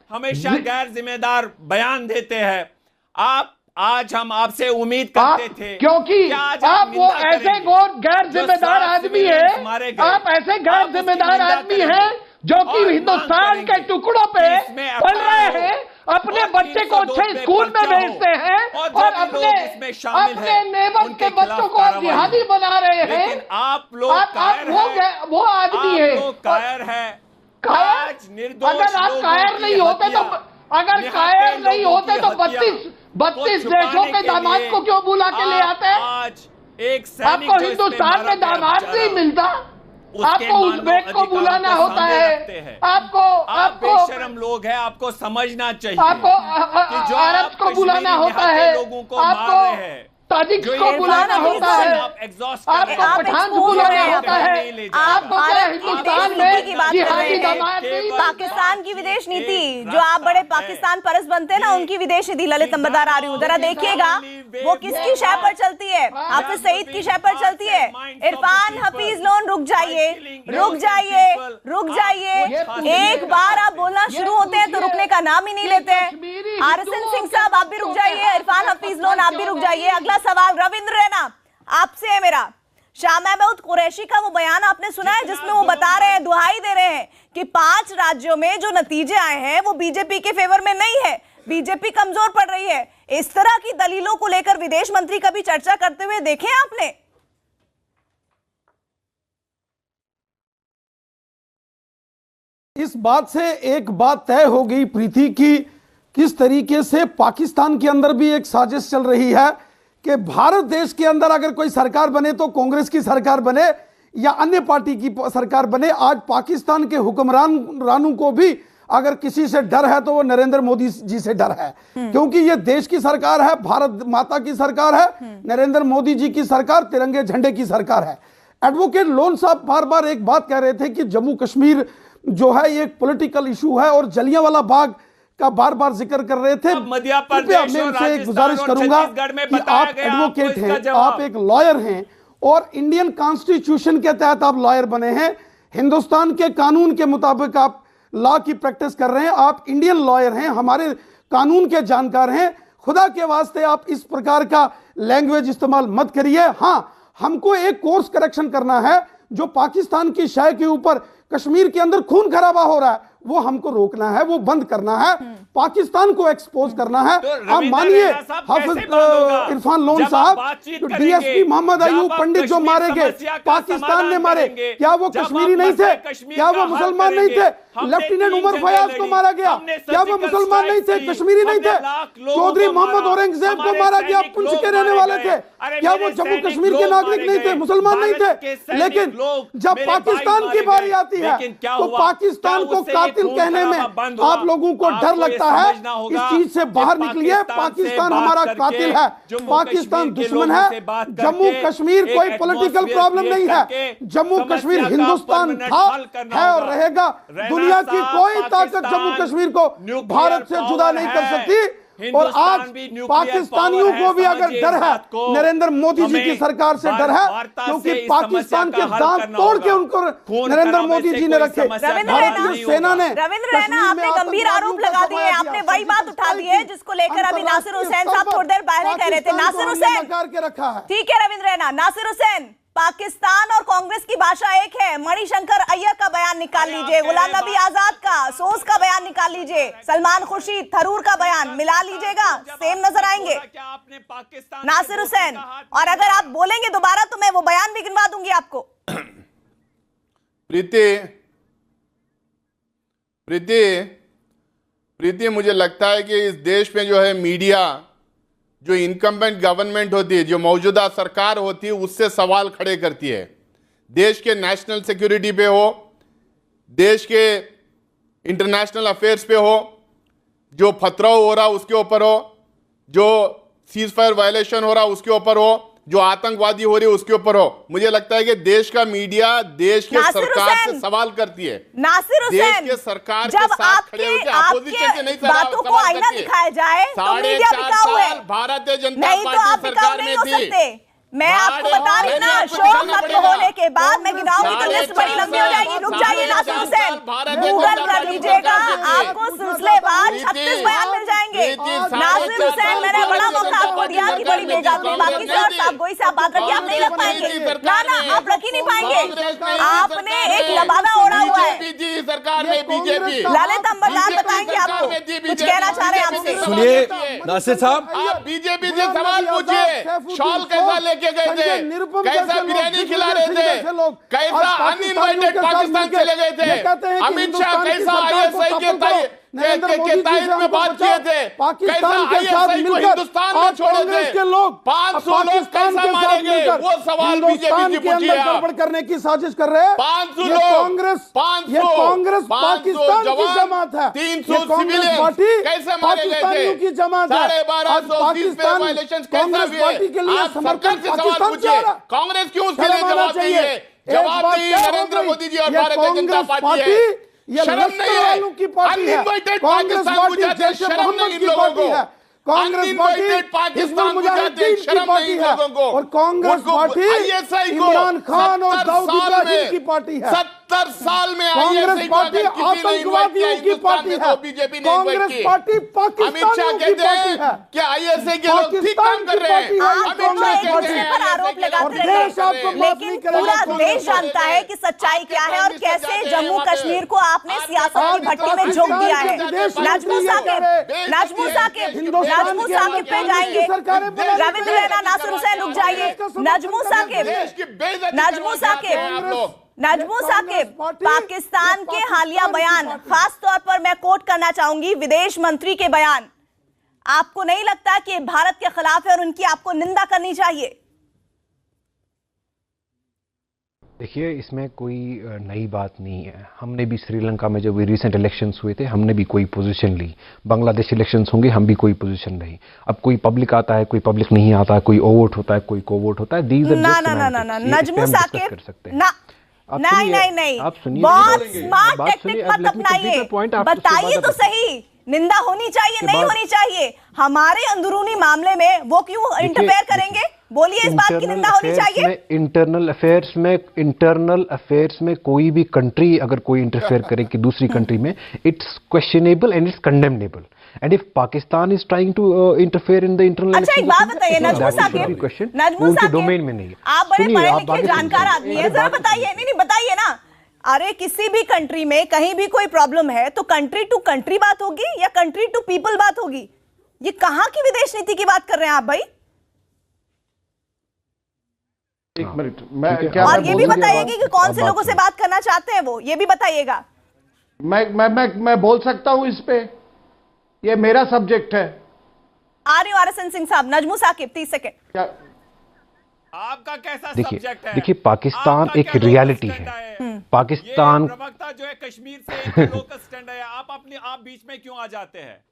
Speaker 5: हमेशा गैर जिम्मेदार बयान देते हैं आप। आज हम आपसे उम्मीद करते थे,
Speaker 7: क्योंकि आप वो ऐसे गैर जिम्मेदार आदमी है, आप ऐसे गैर जिम्मेदार आदमी है जो कि हिंदुस्तान के टुकड़ों पे पढ़ रहे हैं, अपने बच्चे को अच्छे स्कूल में भेजते हैं और अपने नेबर के बच्चों को आप जिहादी बना रहे हैं।
Speaker 5: आप लोग
Speaker 7: वो आदमी है
Speaker 5: कायर है।
Speaker 7: अगर आप कायर नहीं होते तो, अगर कायर नहीं होते तो 32 देशों के दामाद को क्यों बुला के ले आते हैं? आपको हिंदुस्तान में दामाद नहीं मिलता, आपको उज़्बेक को बुलाना होता है, आपको
Speaker 5: बेशरम लोग हैं, आपको समझना चाहिए।
Speaker 7: आपको अरब को बुलाना होता है, आपको ताजिक को बुलाना होता है, आपको पठान को बुलाना होता है, आपको हिंदुस्तान में जिहादी दामाद नहीं।
Speaker 1: पाकिस्तान की विदेश नीति, जो आप बड़े पाकिस्तान परस्त बनते हैं ना, उनकी विदेश नीति ललित अंबरदार आ रही हूँ, जरा देखिएगा वो किसकी शय पर चलती है? हाफिज सईद की शय पर चलती है। इरफान हफीज लोन रुक जाइए, रुक जाइए, रुक जाइए। एक बार आप बोलना शुरू होते हैं तो रुकने का नाम ही नहीं लेते हैं। आरएसएन सिंह साहब आप भी रुक जाइए, इरफान हफीज लोन आप भी रुक जाइए। अगला सवाल रविंद्र रैना आपसे है मेरा। शाह महमूद कुरैशी का वो बयान आपने सुना है जिसमें वो बता रहे हैं, दुहाई दे रहे हैं कि 5 राज्यों में जो नतीजे आए हैं वो बीजेपी के फेवर में नहीं है, बीजेपी कमजोर पड़ रही है। इस तरह की दलीलों को लेकर विदेश मंत्री कभी चर्चा करते हुए देखे आपने?
Speaker 9: इस बात से एक बात तय हो गई प्रीति की किस तरीके से पाकिस्तान के अंदर भी एक साजिश चल रही है कि भारत देश के अंदर अगर कोई सरकार बने तो कांग्रेस की सरकार बने या अन्य पार्टी की सरकार बने। आज पाकिस्तान के हुक्मरानों को भी अगर किसी से डर है तो वो नरेंद्र मोदी जी से डर है, क्योंकि ये देश की सरकार है, भारत माता की सरकार है, नरेंद्र मोदी जी की सरकार तिरंगे झंडे की सरकार है। एडवोकेट लोन साहब बार बार एक बात कह रहे थे कि जम्मू कश्मीर जो है ये एक पॉलिटिकल इशू है और जलियांवाला बाग का बार बार जिक्र कर रहे थे।
Speaker 5: मध्य प्रदेश और
Speaker 9: एक गुजारिश करूंगा कि आप एडवोकेट हैं, आप एक लॉयर हैं और इंडियन कॉन्स्टिट्यूशन के तहत आप लॉयर बने हैं, हिंदुस्तान के कानून के मुताबिक आप लॉ की प्रैक्टिस कर रहे हैं, आप इंडियन लॉयर हैं, हमारे कानून के जानकार हैं। खुदा के वास्ते आप इस प्रकार का लैंग्वेज इस्तेमाल मत करिए। हाँ, हमको एक कोर्स करेक्शन करना है, जो पाकिस्तान की शय के ऊपर कश्मीर के अंदर खून खराबा हो रहा है वो हमको रोकना है, वो बंद करना है, पाकिस्तान को एक्सपोज करना है। आप मानिए हाफिज इरफान लोन साहब, डीएसपी मोहम्मद अयूब पंडित जो मारे गए पाकिस्तान ने मारे, क्या वो कश्मीरी नहीं थे? क्या वो मुसलमान नहीं थे? लेफ्टिनेंट उमर फयाज को मारा गया, क्या वो मुसलमान नहीं थे, कश्मीरी नहीं थे? चौधरी मोहम्मद औरंगजेब को मारा गया, पुंछ के रहने वाले थे, क्या वो जम्मू कश्मीर के नागरिक नहीं थे, मुसलमान नहीं थे? लेकिन जब पाकिस्तान की बारी आती है तो पाकिस्तान को कातिल कहने में आप लोगों को डर लगता है। इस चीज से बाहर निकलिए। पाकिस्तान हमारा कातिल है, पाकिस्तान दुश्मन है। जम्मू कश्मीर कोई पॉलिटिकल प्रॉब्लम नहीं है, जम्मू कश्मीर हिंदुस्तान था, है और रहेगा। दुनिया की कोई ताकत जम्मू कश्मीर को भारत से जुदा नहीं कर सकती। और आज पाकिस्तानियों को भी अगर डर है, नरेंद्र मोदी जी की सरकार से डर है, क्योंकि पाकिस्तान के दांत तोड़ के उनको नरेंद्र मोदी जी ने रखे। भारतीय सेना ने
Speaker 1: रविंद्र रैना, आपने गंभीर आरोप लगा दिए, आपने वही बात उठा दी है जिसको लेकर अभी नासिर हुसैन साहब थोड़ी देर पहले कह रहे थे। नासिर हुसैन
Speaker 9: के रखा है,
Speaker 1: ठीक है रविंद्र रैना। नासिर हुसैन, पाकिस्तान और कांग्रेस की भाषा एक है। मणिशंकर अय्यर का बयान निकाल लीजिए, गुलाम नबी आजाद का, सोस का बयान निकाल लीजिए, सलमान खुर्शीद, थरूर का बयान मिला लीजिएगा, सेम नजर आएंगे। नासिर हुसैन, और अगर आप बोलेंगे दोबारा तो मैं वो बयान भी गिनवा दूंगी आपको।
Speaker 8: प्रीति, मुझे लगता है कि इस देश में जो है मीडिया, जो इनकम्बेंट गवर्नमेंट होती है, जो मौजूदा सरकार होती है, उससे सवाल खड़े करती है। देश के नेशनल सिक्योरिटी पे हो, देश के इंटरनेशनल अफेयर्स पे हो, जो फतराव हो रहा उसके ऊपर हो, जो सीज फायर वायलेशन हो रहा उसके ऊपर हो, जो आतंकवादी हो रही है उसके ऊपर हो। मुझे लगता है कि देश का मीडिया देश के सरकार से सवाल करती है।
Speaker 1: नासिर हुसैन,
Speaker 8: देश के सरकार के साथ खड़े होकर अपोजिशन से नहीं
Speaker 1: बातों को आईना दिखाया जाए तो मीडिया बिकाऊ है।
Speaker 8: भारतीय जनता
Speaker 1: नहीं तो आप बिकाऊ नहीं हो सकते। मैं आपको बता रही ना, शो खत्म होने के बाद मैं गिनाऊंगी तो लिस्ट बड़ी लंबी हो जाएगी। रुक जाइए नासिर हुसैन, गूगल कर लीजिएगा, आपको सिलसिलेवार 36 बयान मिल जाएंगे। नासिर हुसैन, मैंने बड़ा मौका आपको दिया कि बड़ी बेजाती बाकी से और साफगोई से आप बात रखिए, आप नहीं रख पाएंगे ना, आप रख ही नहीं पाएंगे। आपने एक लबादा ओढ़ा हुआ है
Speaker 8: सरकार में, बीजेपी।
Speaker 1: ललित अंबरलाल बताएंगे आपको, कुछ कहना चाह रहे हैं आपसे।
Speaker 6: सुनिए नासिर साहब,
Speaker 8: आप बीजेपी से सवाल पूछिए, शॉल कैसा गए थे, कैसा बिरयानी खिला रहे थे, कैसा अनइनवाइटेड पाकिस्तान चले गए थे, अमित शाह कैसा आईएसआई के ताइद में बात किए थे, कैसा आईएसआई को हिंदुस्तान में छोड़े थे, 500 लोग कैसा मारे गए, वो सवाल बीजेपी से पूछिए।
Speaker 9: गड़बड़ करने की साजिश कर रहे हैं
Speaker 8: 500 लोग,
Speaker 9: कांग्रेस पाकिस्तान की जमात है,
Speaker 8: 300 सिविलियन कैसे मारे गए थे,
Speaker 9: की जमात है,
Speaker 8: 1250 कांग्रेस पार्टी के लिए समर्थन सवाल पूछिए। कांग्रेस क्यों उसके लिए जवाब नहीं है? जवाब नहीं है नरेंद्र मोदी जी और भारतीय जनता पार्टी है। शर्म नहीं है, अनइनवाइटेड पाकिस्तान को जाते हैं, शर्म नहीं इन लोगों को।
Speaker 9: कांग्रेस पार्टी
Speaker 8: पाकिस्तान को जाते हैं, शर्म नहीं लोगों को।
Speaker 9: और कांग्रेस पार्टी इमरान खान और दाऊद इब्राहिम की पार्टी है।
Speaker 8: 70 साल में
Speaker 9: कांग्रेस पार्टी आतंकवादियों की पार्टी है।
Speaker 8: बीजेपी ने
Speaker 9: कांग्रेस पार्टी पाकिस्तानियों की पार्टी है।
Speaker 8: क्या आईएसए के लोग ठीक काम कर रहे हैं?
Speaker 1: दोनों एक दूसरे पर आरोप लगाते रहे, लेकिन पूरा देश जानता है कि सच्चाई क्या है और कैसे जम्मू कश्मीर को आपने सियासत की भट्टी में झोंक दिया है। नजमू साकिब पे जाएंगे, रविंद्र रैना, नासिर हुसैन रुक जाइए। नजमू साकिब, पाकिस्तान के हालिया बयान, खास तौर पर मैं कोट करना चाहूंगी विदेश मंत्री के बयान, आपको नहीं लगता कि भारत के खिलाफ है और उनकी आपको निंदा करनी चाहिए?
Speaker 11: देखिए, इसमें कोई नई बात नहीं है। हमने भी श्रीलंका में जब रिसेंट इलेक्शंस हुए थे, हमने भी कोई पोजीशन ली। बांग्लादेश इलेक्शंस होंगे, हम भी कोई पोजीशन रही। अब कोई पब्लिक आता है, कोई पब्लिक नहीं आता है, कोई ओवोट होता है, कोई कोवोट होता है।
Speaker 1: नजमू साकिब, नहीं, बहुत स्मार्ट टेक्निक मत अपनाइए, बताइए तो सही, निंदा होनी चाहिए नहीं होनी चाहिए? हमारे अंदरूनी मामले में वो क्यों इंटरफेयर करेंगे? बोलिए, इस बात की निंदा होनी चाहिए।
Speaker 11: इंटरनल अफेयर्स में कोई भी कंट्री अगर कोई इंटरफेयर करे कि दूसरी कंट्री में, it's questionable and it's condemnable. And if Pakistan is trying to interfere in the internal,
Speaker 1: अच्छा एक बात बताइए नजमू साकिब,
Speaker 11: डोमेन में नहीं।
Speaker 1: आप बड़े पढ़े लिखे जानकार आदमी हैं, जरा बताइए। नहीं बताइए ना। अरे किसी भी कंट्री में कहीं भी कोई प्रॉब्लम है तो कंट्री टू कंट्री बात होगी या कंट्री टू पीपल बात होगी? ये कहां की विदेश नीति की बात कर रहे हैं आप भाई?
Speaker 7: एक मिनट,
Speaker 1: और ये भी बताइएगा कि कौन से लोगों से बात करना चाहते हैं वो, ये भी बताइएगा।
Speaker 7: मैं बोल सकता हूं इस पे, ये मेरा सब्जेक्ट है।
Speaker 1: RSN सिंह साहब, नजमू साकिब 30 सेकंड।
Speaker 5: आपका कैसा सब्जेक्ट है?
Speaker 11: देखिए, पाकिस्तान एक रियलिटी है। पाकिस्तान
Speaker 5: प्रवक्ता जो है कश्मीर से लोकल स्टैंड है, आप बीच में क्यों आ जाते हैं?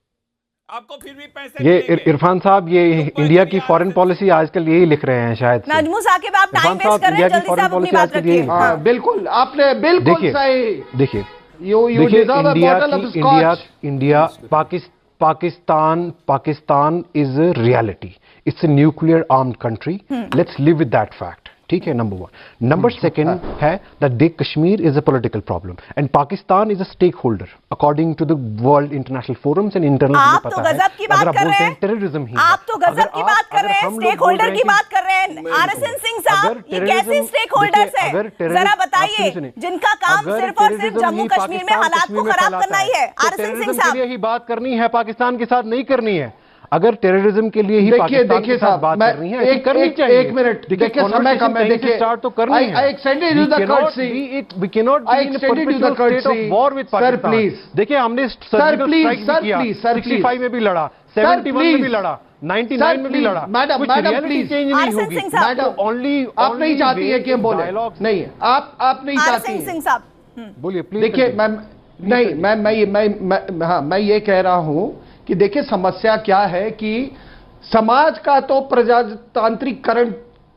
Speaker 5: आपको फिर भी पैसे
Speaker 11: ये इरफान साहब, ये इंडिया की फॉरेन पॉलिसी आजकल यही लिख रहे हैं शायद।
Speaker 1: नजमू साकिब, आप टाइम वेस्ट कर रहे हैं, जल्दी से आप अपनी बात रखिए।
Speaker 7: बिल्कुल, आपने बिल्कुल सही।
Speaker 11: देखिए, India Pakistan is a reality. It's a nuclear armed country. Let's live with that fact. ठीक है, नंबर 1। नंबर 2 है that Kashmir is a political problem and Pakistan is a stakeholder according to the world international forums and internal.
Speaker 1: आप तो गजब की बात कर रहे हैं,
Speaker 11: टेररिज्म ही।
Speaker 1: आप तो गजब की बात कर रहे हैं, स्टेक होल्डर की बात कर रहे हैं। RSN सिंह साहब, ये कैसे स्टेक होल्डर्स है? जरा बताइए, जिनका काम सिर्फ और सिर्फ जम्मू कश्मीर में हालात को खराब करना ही है। RSN सिंह साहब,
Speaker 11: यही बात करनी है, पाकिस्तान के साथ नहीं करनी है। अगर टेररिज्म के लिए ही पाकिस्तान के साथ बात करनी है,
Speaker 7: एक मिनट, देखिए समय कम है, देखिए
Speaker 11: स्टार्ट तो करनी है।
Speaker 7: I extended you the courtesy.
Speaker 11: We cannot be in a perpetual state of war with Pakistan.
Speaker 7: Sir, please.
Speaker 11: देखिए, हमने सर्जिकल स्ट्राइक भी किया, 65 में भी लड़ा, 71 में भी लड़ा, 99 में भी लड़ा।
Speaker 7: मैडम प्लीज,
Speaker 11: चेंज नहीं होगी।
Speaker 7: मैडम ओनली आप नहीं चाहती है कि हम बोले, नहीं आप नहीं चाहती हैं।
Speaker 1: सिंह साहब
Speaker 11: बोलिए प्लीज।
Speaker 7: देखिए मैं ये कह रहा हूं कि देखिए, समस्या क्या है कि समाज का तो प्रजातांत्रिकरण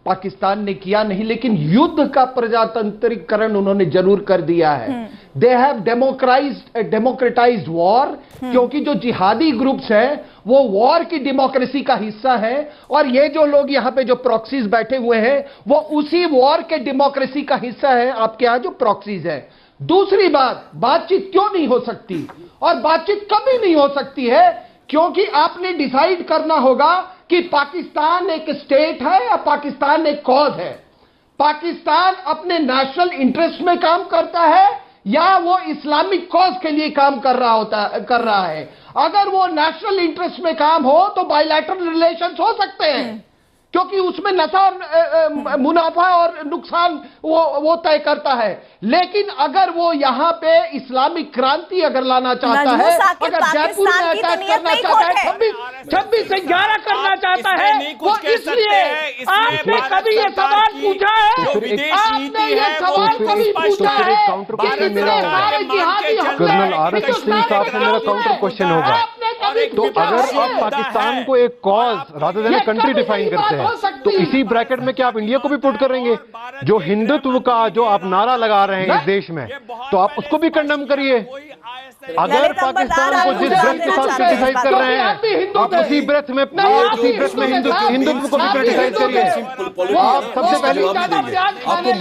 Speaker 7: पाकिस्तान ने किया नहीं, लेकिन युद्ध का प्रजातांत्रिकरण उन्होंने जरूर कर दिया है। दे हैव डेमोक्रेटाइज्ड वॉर, क्योंकि जो जिहादी ग्रुप्स हैं वो वॉर की डेमोक्रेसी का हिस्सा है, और ये जो लोग यहां पे जो प्रॉक्सीज बैठे हुए हैं वो उसी वॉर के डेमोक्रेसी का हिस्सा है। आपके यहां जो प्रॉक्सीज है। दूसरी बातचीत क्यों नहीं हो सकती, और बातचीत कभी नहीं हो सकती है, क्योंकि आपने डिसाइड करना होगा कि पाकिस्तान एक स्टेट है या पाकिस्तान एक कॉज है। पाकिस्तान अपने नेशनल इंटरेस्ट में काम करता है या वो इस्लामिक कॉज के लिए काम कर रहा है। अगर वो नेशनल इंटरेस्ट में काम हो तो बायलैटरल रिलेशंस हो सकते हैं, क्योंकि उसमें नफा और मुनाफा और नुकसान वो तय करता है। लेकिन अगर वो यहाँ पे इस्लामिक क्रांति अगर लाना चाहता है, अगर जयपुर में अटैक करना चाहता है, 26 से 11 करना चाहता है, वो इसलिए आपने कभी ये सवाल पूछा है? आपने ये सवाल कभी पूछा है?
Speaker 11: कर्नल RSN सिंह साहब से मेरा काउंटर क्वेश्चन होगा, तो अगर आप पाकिस्तान को एक cause rather than country define करते हैं, तो इसी ब्रैकेट में क्या आप इंडिया को भी पुट करेंगे? जो हिंदुत्व का जो आप नारा लगा रहे हैं इस देश में, तो आप उसको भी कंडेम करिए।
Speaker 10: अगर पाकिस्तान को जिस ब्रेथ के साथ क्रिटिसाइज कर रहे हैं, आप उसी ब्रेथ में हिंदुत्व को भी क्रिटिसाइज करिए। आप सबसे पहले
Speaker 6: आपको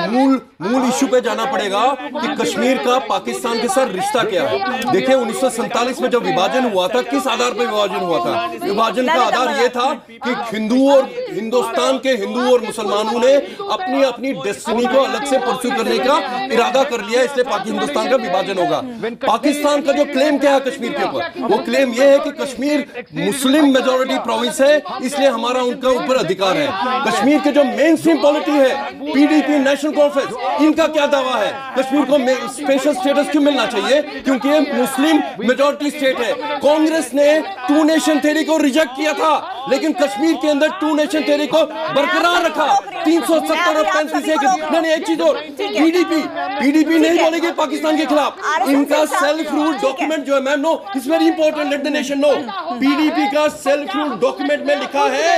Speaker 6: मूल इश्यू पे जाना पड़ेगा कि कश्मीर का पाकिस्तान के साथ रिश्ता क्या है। देखिए 1947 में जब विभाजन हुआ था, किस आधार पर विभाजन हुआ था? विभाजन का आधार यह था कि हिंदू और हिंदुस्तान के हिंदू और मुसलमानों ने अपनी अपनी डेस्टिनी को अलग से परस्यू करने का इरादा कर लिया, इसलिए हिंदुस्तान का विभाजन होगा। पाकिस्तान का जो क्लेम क्या है कश्मीर के ऊपर, वो क्लेम यह है कि कश्मीर मुस्लिम मेजॉरिटी प्रोविंस है, इसलिए हमारा उनका ऊपर अधिकार है। कश्मीर के जो मेन स्ट्रीम पॉलिटी है, पीडीपी, नेशनल कॉन्फ्रेंस, इनका क्या दावा है? कश्मीर को स्पेशल स्टेटस क्यों मिलना चाहिए? क्योंकि ये मुस्लिम मेजॉरिटी स्टेट है। कांग्रेस ने टू नेशन थ्योरी को रिजेक्ट किया था, लेकिन कश्मीर के अंदर टू नेशन थ्योरी को बरकरार रखा। 370 और 35 नहीं, एक चीज और, पीडीपी नहीं बोलेगी पाकिस्तान के खिलाफ। इनका सेल्फ रूल डॉक्यूमेंट जो है, ma'am no, it's very important, let the nation know. PDP का सेल्फ रूल डॉक्यूमेंट में लिखा है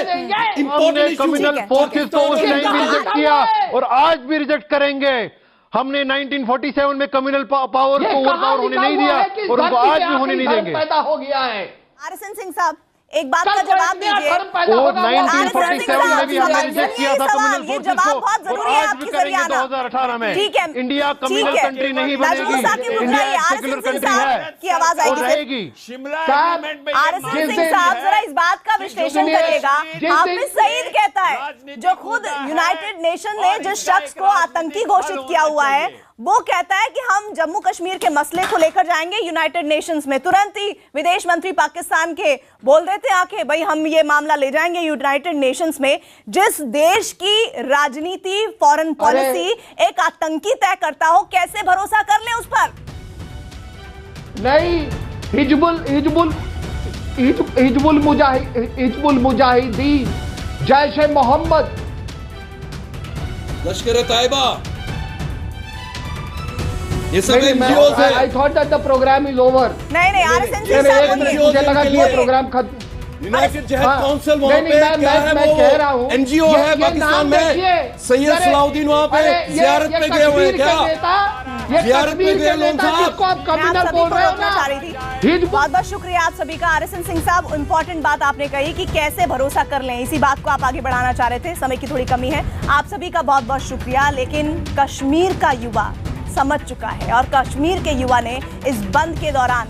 Speaker 6: इंपॉर्टेंट
Speaker 10: कम्युनल फोर्सेस को उस टाइम भी रिजेक्ट किया और आज भी रिजेक्ट करेंगे। हमने 1947 में कम्युनल पावर को ओवरपावर होने नहीं दिया और उनको आज भी होने नहीं देंगे।
Speaker 7: पैदा हो गया है।
Speaker 1: आरएसएन सिंह साहब, एक बात का जवाब दीजिए।
Speaker 10: 1947 में भी हमने रिजेक्ट किया था कम्युनल
Speaker 1: ये जवाब बहुत जरूरी है आपके जरिए आना।
Speaker 10: 2018 में
Speaker 1: ठीक है,
Speaker 10: इंडिया कम्युनल कंट्री नहीं बनेगी, इंडिया सेक्युलर कंट्री है
Speaker 1: की आवाज
Speaker 10: और रहेगी।
Speaker 1: आरएसएन सिंह साहब जरा इस बात का विश्लेषण करिएगा। हाफिज सईद कहता है, जो खुद यूनाइटेड नेशन ने जिस शख्स को आतंकी घोषित किया हुआ है, वो कहता है कि हम जम्मू कश्मीर के मसले को लेकर जाएंगे यूनाइटेड नेशंस में। तुरंत ही विदेश मंत्री पाकिस्तान के बोल देते आके, भाई हम ये मामला ले जाएंगे यूनाइटेड नेशंस में। जिस देश की राजनीति, फॉरेन पॉलिसी एक आतंकी तय करता हो, कैसे भरोसा कर ले उस पर?
Speaker 7: नहीं, हिजबुल मुजाहिदीन, जैश ए मोहम्मद,
Speaker 6: लश्कर तैयबा, ये सब एनजीओस है।
Speaker 7: I thought that the program is over.
Speaker 1: नहीं, आरएसएन सिंह साहब
Speaker 7: मुझे लगा कि ये प्रोग्राम खत्म।
Speaker 6: यूनाइटेड जिहाद काउंसिल वहां पे क्या है,
Speaker 7: मैं कह रहा हूं
Speaker 6: एनजीओ है पाकिस्तान में। सैयद सलाउद्दीन वहां पे जियारत पे गए हुए हैं क्या? जियारत पे गए लोग साहब,
Speaker 7: आप कम्युनल बोल रहे हो ना।
Speaker 1: बहुत बहुत शुक्रिया आप सभी का। आरएसएन सिंह साहब, इंपॉर्टेंट बात आपने कही कि कैसे भरोसा कर लें, इसी बात को आप आगे बढ़ाना चाह रहे थे। समय की थोड़ी कमी है, आप सभी का बहुत बहुत शुक्रिया। लेकिन कश्मीर का युवा समझ चुका है और कश्मीर के युवा ने इस बंद के दौरान